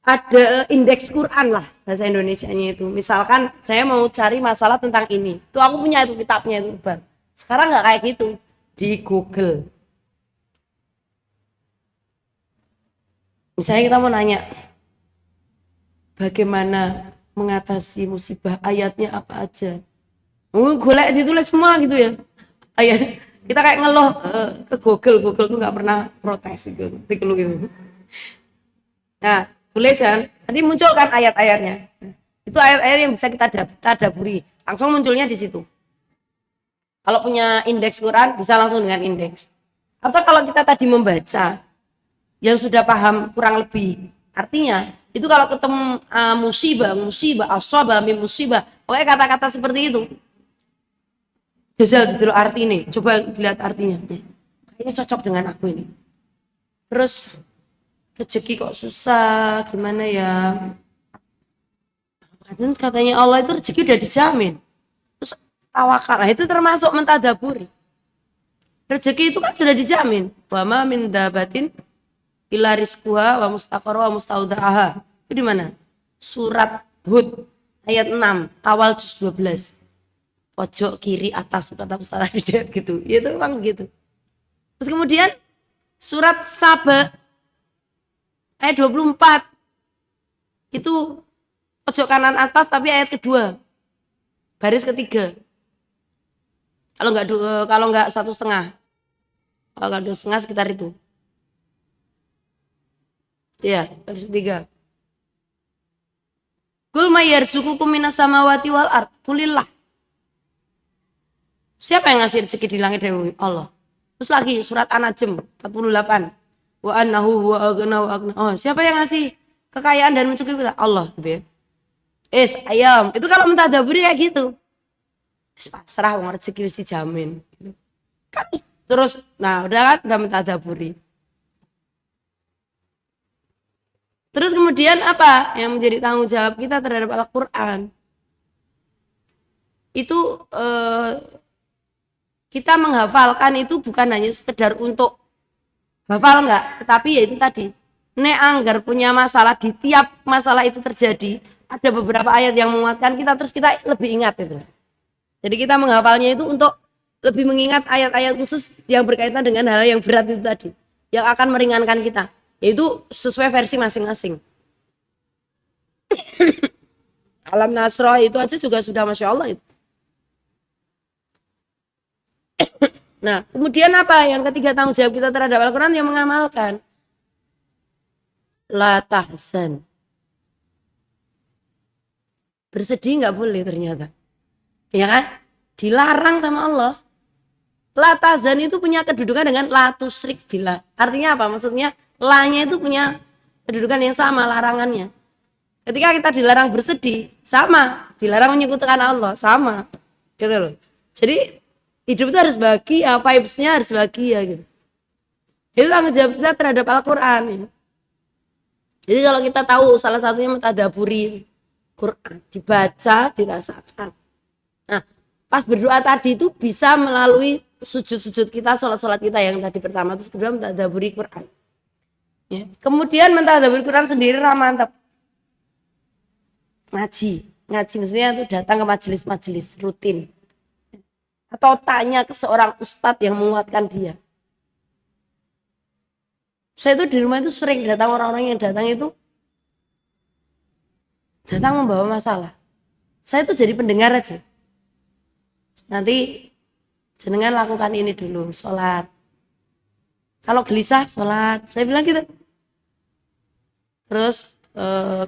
Ada indeks Quran lah bahasa Indonesianya itu. Misalkan saya mau cari masalah tentang ini. Tuh aku punya itu kitabnya itu. Sekarang nggak kayak gitu. Di Google. Misalnya kita mau nanya, bagaimana mengatasi musibah, ayatnya apa aja. Golek ditulis semua gitu ya. Ayat, kita kayak ngeluh ke Google tuh nggak pernah protes gitu. Gitu. Nah, tulis kan, nanti muncul kan ayat-ayatnya. Itu ayat-ayat yang bisa kita tadaburi. Langsung munculnya di situ. Kalau punya indeks Quran, bisa langsung dengan indeks. Atau kalau kita tadi membaca, yang sudah paham kurang lebih artinya itu kalau ketemu musibah asabah min musibah, pokoknya kata-kata seperti itu jajal dulu arti ini, coba dilihat artinya, kayaknya cocok dengan aku ini. Terus rezeki kok susah, gimana ya, katanya Allah itu rezeki udah dijamin. Terus tawakal, nah itu termasuk mentadaburi. Rezeki itu kan sudah dijamin, wa ma min dabatin illa rizquha wa mustaqarra wa mustaudaha. Itu di mana? Surat Hud ayat 6 awal juz 12. Pojok kiri atas kata Ustaz Hidayat gitu. Ya itu memang begitu. Terus kemudian surat Saba ayat 24. Itu pojok kanan atas tapi ayat kedua. Baris ketiga. Kalau enggak 1,5. Kalau enggak 2,5 sekitar itu. Ya, baris ketiga. Qul may yarzuqukum minas samawati wal ard. Qulillah. Siapa yang ngasih rezeki di langit dan bumi? Allah. Terus lagi surat An-Najm 48. Wa annahu huwa aghna wa aghna. Oh, siapa yang ngasih kekayaan dan mencukupi kita? Allah, gitu ya. Ayam. Itu kalau mentadaburi kayak gitu. Pasrah wong rezeki wis dijamin. Kan terus udah mentadaburi. Terus kemudian apa yang menjadi tanggung jawab kita terhadap Al-Quran? Itu kita menghafalkan itu bukan hanya sekedar untuk hafal enggak, tetapi ya itu tadi. Nek anggar punya masalah, di tiap masalah itu terjadi, ada beberapa ayat yang menguatkan kita, terus kita lebih ingat itu. Jadi kita menghafalnya itu untuk lebih mengingat ayat-ayat khusus yang berkaitan dengan hal yang berat itu tadi, yang akan meringankan kita. Itu sesuai versi masing-masing. Alam Nasroh itu aja juga sudah Masya Allah itu. Nah kemudian apa yang ketiga tanggung jawab kita terhadap Al-Quran, yang mengamalkan. La tahzan. Bersedih nggak boleh ternyata. Ya kan? Dilarang sama Allah. La tahzan itu punya kedudukan dengan la tusyrik billah. Artinya apa? Maksudnya la-nya itu punya kedudukan yang sama larangannya. Ketika kita dilarang bersedih, sama. Dilarang menyekutukan Allah, sama. Gitu loh. Jadi hidup itu harus bahagia, vibes-nya harus bahagia gitu. Itu tanggung jawab kita terhadap Al-Quran. Ya. Jadi kalau kita tahu salah satunya mentadaburi Quran, dibaca, dirasakan. pas berdoa tadi itu bisa melalui sujud-sujud kita, sholat-sholat kita yang tadi pertama, terus kedua mentadaburi Quran. Ya. Kemudian mentadaburi Quran sendiri mantap. Ngaji maksudnya itu datang ke majelis-majelis rutin. Atau tanya ke seorang ustadz yang menguatkan dia. Saya itu di rumah itu sering datang orang-orang yang datang membawa masalah. Saya itu jadi pendengar aja. Nanti jenengan lakukan ini dulu, sholat. Kalau gelisah, sholat. Saya bilang gitu. Terus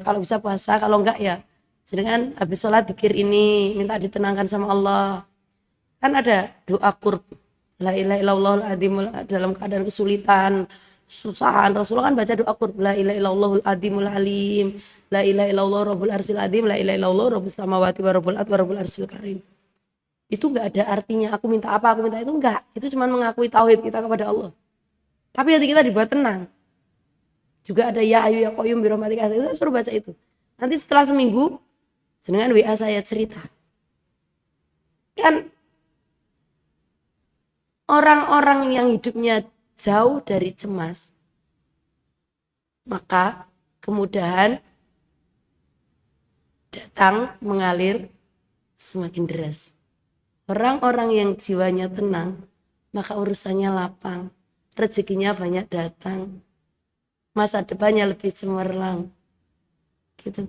kalau bisa puasa, kalau enggak ya jenengan habis sholat zikir ini, minta ditenangkan sama Allah. Kan ada doa qurb. La ilaha illallahul azimul dalam keadaan kesulitan, susahan. Rasulullah kan baca doa qurb. La ilaha illallahul azimul alim. La ilaha illallah rabbul arsyil azim. La ilaha illallah rabbus samawati wa rabbul ardh wa rabbul arsyil karim. Itu enggak ada artinya aku minta apa, aku minta itu enggak. Itu cuma mengakui tauhid kita kepada Allah. Tapi hati kita dibuat tenang. Juga ada ya ayu ya qayyum bi rahmatika, itu suruh baca itu. Nanti setelah seminggu jenengan WA saya cerita. Kan orang-orang yang hidupnya jauh dari cemas, maka kemudahan datang mengalir semakin deras. Orang-orang yang jiwanya tenang, maka urusannya lapang, rezekinya banyak datang, masa depannya lebih cemerlang. Gitu.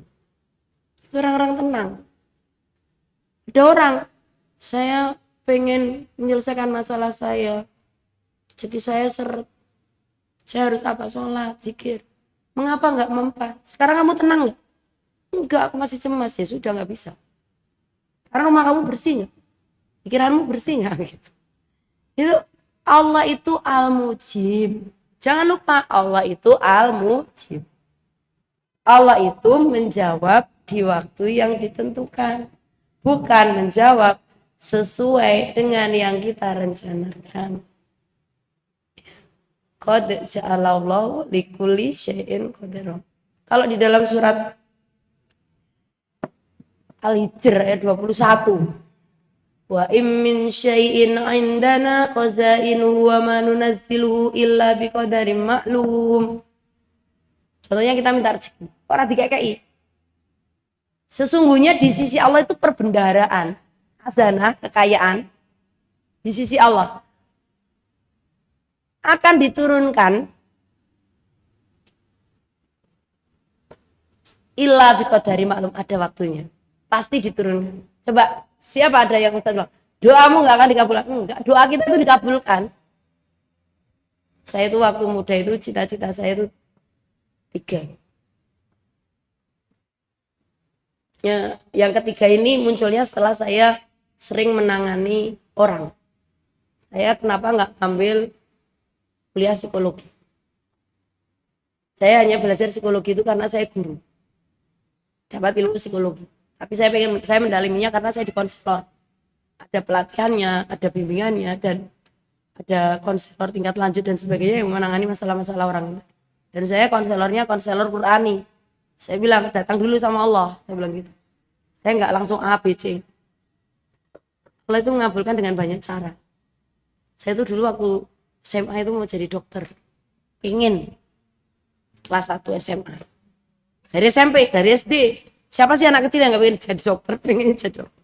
Orang-orang tenang. Ada orang, saya pengen menyelesaikan masalah saya, jadi saya seret, saya harus apa, sholat, zikir. Mengapa nggak mempan? Sekarang kamu tenang nggak? Enggak, aku masih cemas. Ya sudah, nggak bisa. Karena rumah kamu bersih nggak? Pikiranmu bersih nggak? Gitu. Itu Allah itu Al-Mujib. Jangan lupa Allah itu Al-Mujib. Allah itu menjawab di waktu yang ditentukan, bukan menjawab sesuai dengan yang kita rencanakan. Qad ja'alallahu likulli syai'in qadara. Kalau di dalam surat Al-Hijr ayat 21, wa im min syai'in 'indana khazainuhu wa ma nunazziluhu illa biqadarin ma'lum. Contohnya kita minta rezeki, orang dikekei. Sesungguhnya di sisi Allah itu perbendaharaan, khazanah, kekayaan di sisi Allah akan diturunkan illa biqadari maklum, ada waktunya. Pasti diturunkan. Coba siapa ada yang Ustaz bilang, doamu nggak akan dikabulkan? Enggak, doa kita itu dikabulkan. Saya itu waktu muda itu cita-cita saya itu 3. Ya, yang ketiga ini munculnya setelah saya sering menangani orang. Saya kenapa nggak ambil kuliah psikologi? Saya hanya belajar psikologi itu karena saya guru, dapat ilmu psikologi. Tapi saya mendalaminya karena saya di konselor. Ada pelatihannya, ada bimbingannya, dan ada konselor tingkat lanjut dan sebagainya yang menangani masalah-masalah orang itu. Dan saya konselornya konselor Qurani. Saya bilang datang dulu sama Allah, saya bilang gitu. Saya nggak langsung A, B, C. Allah itu mengabulkan dengan banyak cara. Saya itu dulu waktu SMA itu mau jadi dokter. Pengen kelas 1 SMA. Dari SMP, dari SD. Siapa sih anak kecil yang gak pengen jadi dokter, pengen jadi dokter.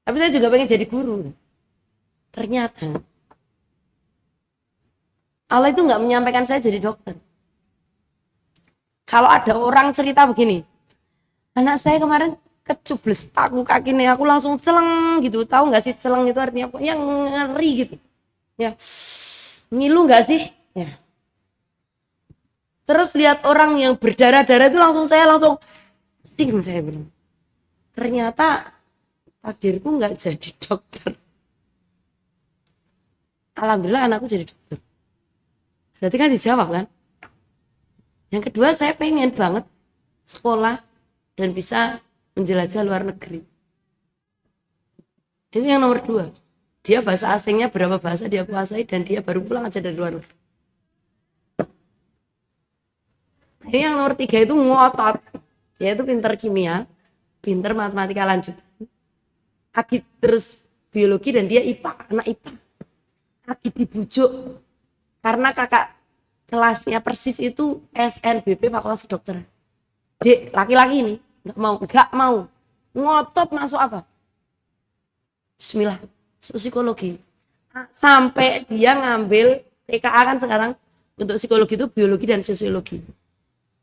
Tapi saya juga pengen jadi guru. Ternyata Allah itu gak menyampaikan saya jadi dokter. Kalau ada orang cerita begini, anak saya kemarin kecubles paku kakinya, aku langsung celeng gitu. Tahu gak sih celeng itu artinya apa? Yang ngeri gitu. Ya, ngilu gak sih? Ya. Terus lihat orang yang berdarah-darah itu saya langsung pusing, saya bilang. Ternyata takdirku nggak jadi dokter. Alhamdulillah anakku jadi dokter. Berarti kan dijawab kan? Yang kedua, saya pengen banget sekolah dan bisa menjelajah luar negeri. Ini yang nomor 2. Dia bahasa asingnya berapa bahasa dia kuasai dan dia baru pulang aja dari luar negeri. Ini yang nomor 3 itu ngotot. Dia itu pinter kimia, pinter matematika lanjutan. Terus biologi dan dia IPA, anak IPA. Lagi dibujuk karena kakak kelasnya persis itu SNBP Fakultas Kedokteran. Dek, laki-laki ini nggak mau ngotot masuk apa? Bismillah, psikologi. Sampai dia ngambil TKA kan sekarang untuk psikologi itu biologi dan sosiologi.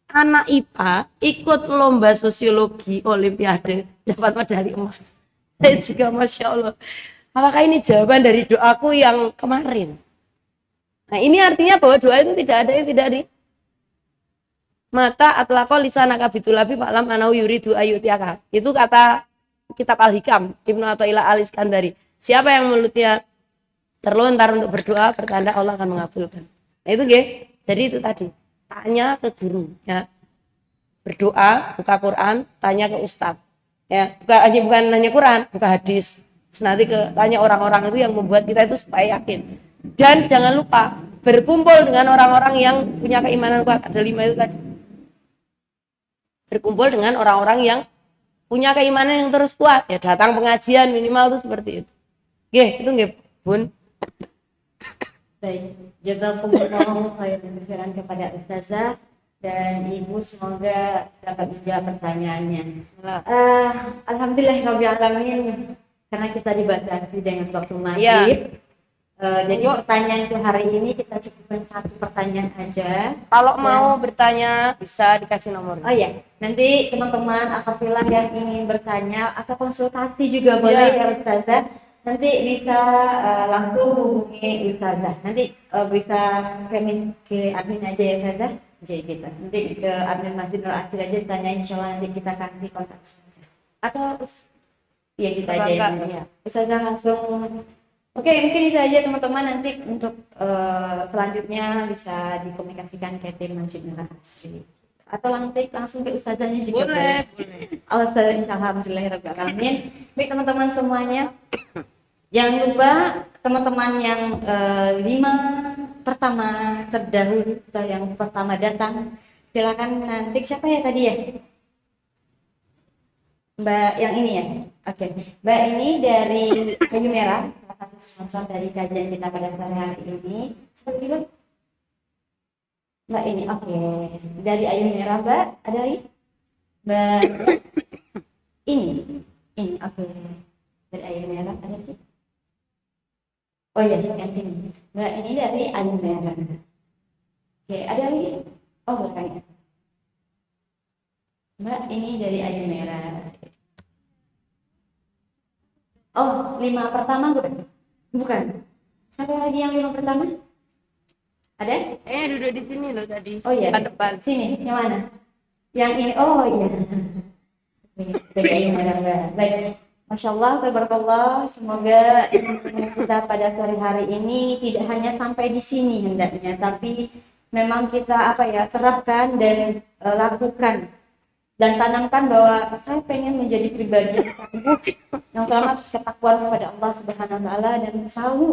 Anak IPA ikut lomba sosiologi olimpiade dapat medali emas. Saya juga Masya Allah. Apakah ini jawaban dari doaku yang kemarin? Nah ini artinya bahwa doa itu tidak ada yang tidak di mata atlaqo lisanaka bitulabi fa'lam anau yuridu ayyutiaka. Itu kata kitab Al-Hikam Ibnu Athaillah Al-Iskandari. Siapa yang mulutnya terlontar untuk berdoa pertanda Allah akan mengabulkan. Nah itu nggih. Jadi itu tadi. Tanya ke guru ya. Berdoa, buka Quran, tanya ke ustadz. Ya, bukan hanya Quran, buka hadis. Terus nanti tanya orang-orang itu yang membuat kita itu supaya yakin. Dan jangan lupa berkumpul dengan orang-orang yang punya keimanan kuat. Ada 5 itu tadi. Berkumpul dengan orang-orang yang punya keimanan yang terus kuat. Ya datang pengajian minimal itu seperti itu. Nggih, itu nggih, Bun. Baik, jazakumullah khairan katsiran kepada Ustazah dan Ibu, semoga dapat menjawab pertanyaannya. Alhamdulillahirabbil alamin, karena kita dibatasi dengan waktu maghrib. Jadi pertanyaan itu hari ini kita cukupkan 1 pertanyaan aja. Kalau mau bertanya bisa dikasih nomor. Oh ya, nanti teman-teman akhwatilah yang ingin bertanya atau konsultasi juga boleh ya Ustazah. Nanti bisa langsung hubungi Ustazah. Nanti bisa ke admin aja ya Ustazah. Jadi kita nanti ke admin Masjid Nur Asir aja ditanyain, insyaallah nanti kita kasih kontak Ustazah. Atau ya kita aja ya. Ustazah langsung. Oke, mungkin itu aja teman-teman. Nanti untuk selanjutnya bisa dikomunikasikan ke tim Masjid Nur Asir. Atau langsung ke Ustazahnya juga boleh. Alhamdulillahirabbil alamin. Baik teman-teman semuanya. Jangan lupa teman-teman yang 5 pertama terdahulu atau yang pertama datang, silakan nanti siapa ya tadi ya? Mbak yang ini ya? Oke. Mbak ini dari Kayu Merah, salah satu sponsor dari kajian kita pada sore hari ini. Seperti itu? Mbak ini, oke. Dari Ayu Merah, Mbak. Ada lagi? Mbak ini, oke. Dari Ayu Merah, ada lagi? Oh iya, yang sini. Mbak ini dari Ayu Merah. Oke, ada lagi? Oh, belakangnya. Mbak ini dari Ayu Merah. Oh, 5 pertama bukan? Bukan. Siapa lagi yang 5 pertama? Ada? Duduk di sini loh tadi. Oh iya. Depan. Sini, yang mana? Yang ini. Oh iya. Dari Ayu Merah, Mbak. Baik. Masya Allah, tabarakallah. Semoga kita pada sore hari ini tidak hanya sampai di sini hendaknya, tapi memang kita terapkan dan lakukan dan tanamkan bahwa saya pengen menjadi pribadi yang tangguh, yang selamat ketakwaan kepada Allah Subhanahu Wa Taala dan selalu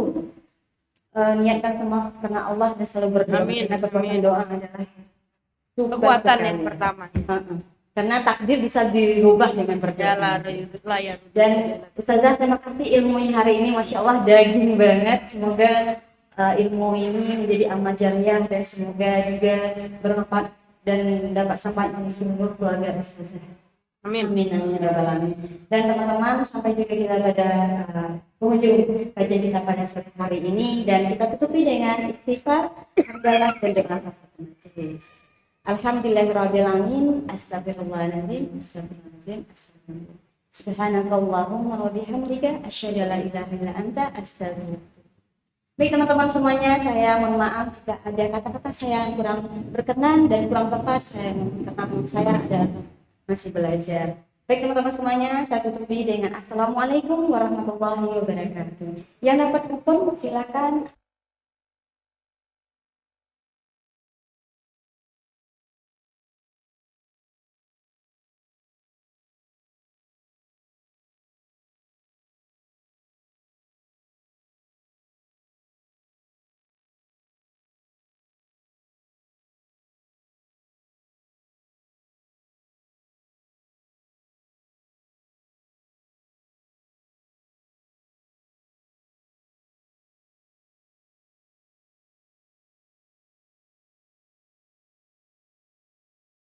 niatkan semua karena Allah dan selalu berdoa. Karena kekuatan doa adalah Kekuatan yang pertama. Karena takdir bisa dirubah dengan berdoa. Dan Ustazah, terima kasih ilmunya hari ini, Masya Allah daging banget. Semoga ilmu ini menjadi amal jariah dan semoga juga bermanfaat dan dapat sampai di seluruh keluarga Ustazah. Amin. Amin. Dan teman-teman, sampai juga kita pada penghujung kajian kita pada sore hari ini, dan kita tutupi dengan istighfar, hamdalah dan doa kafaratul majelis. Alhamdulillahirrahmanirrahim. Astagfirullahaladzim. Subhanakallahumma wa bihamdika asyhadu an la ilaha illa anta astaghfiruka. Baik teman-teman semuanya, saya mohon maaf jika ada kata-kata saya yang kurang berkenan dan kurang tepat. Saya adalah masih belajar. Baik teman-teman semuanya, saya tutupi dengan Assalamualaikum warahmatullahi wabarakatuh. Yang dapat kupon silakan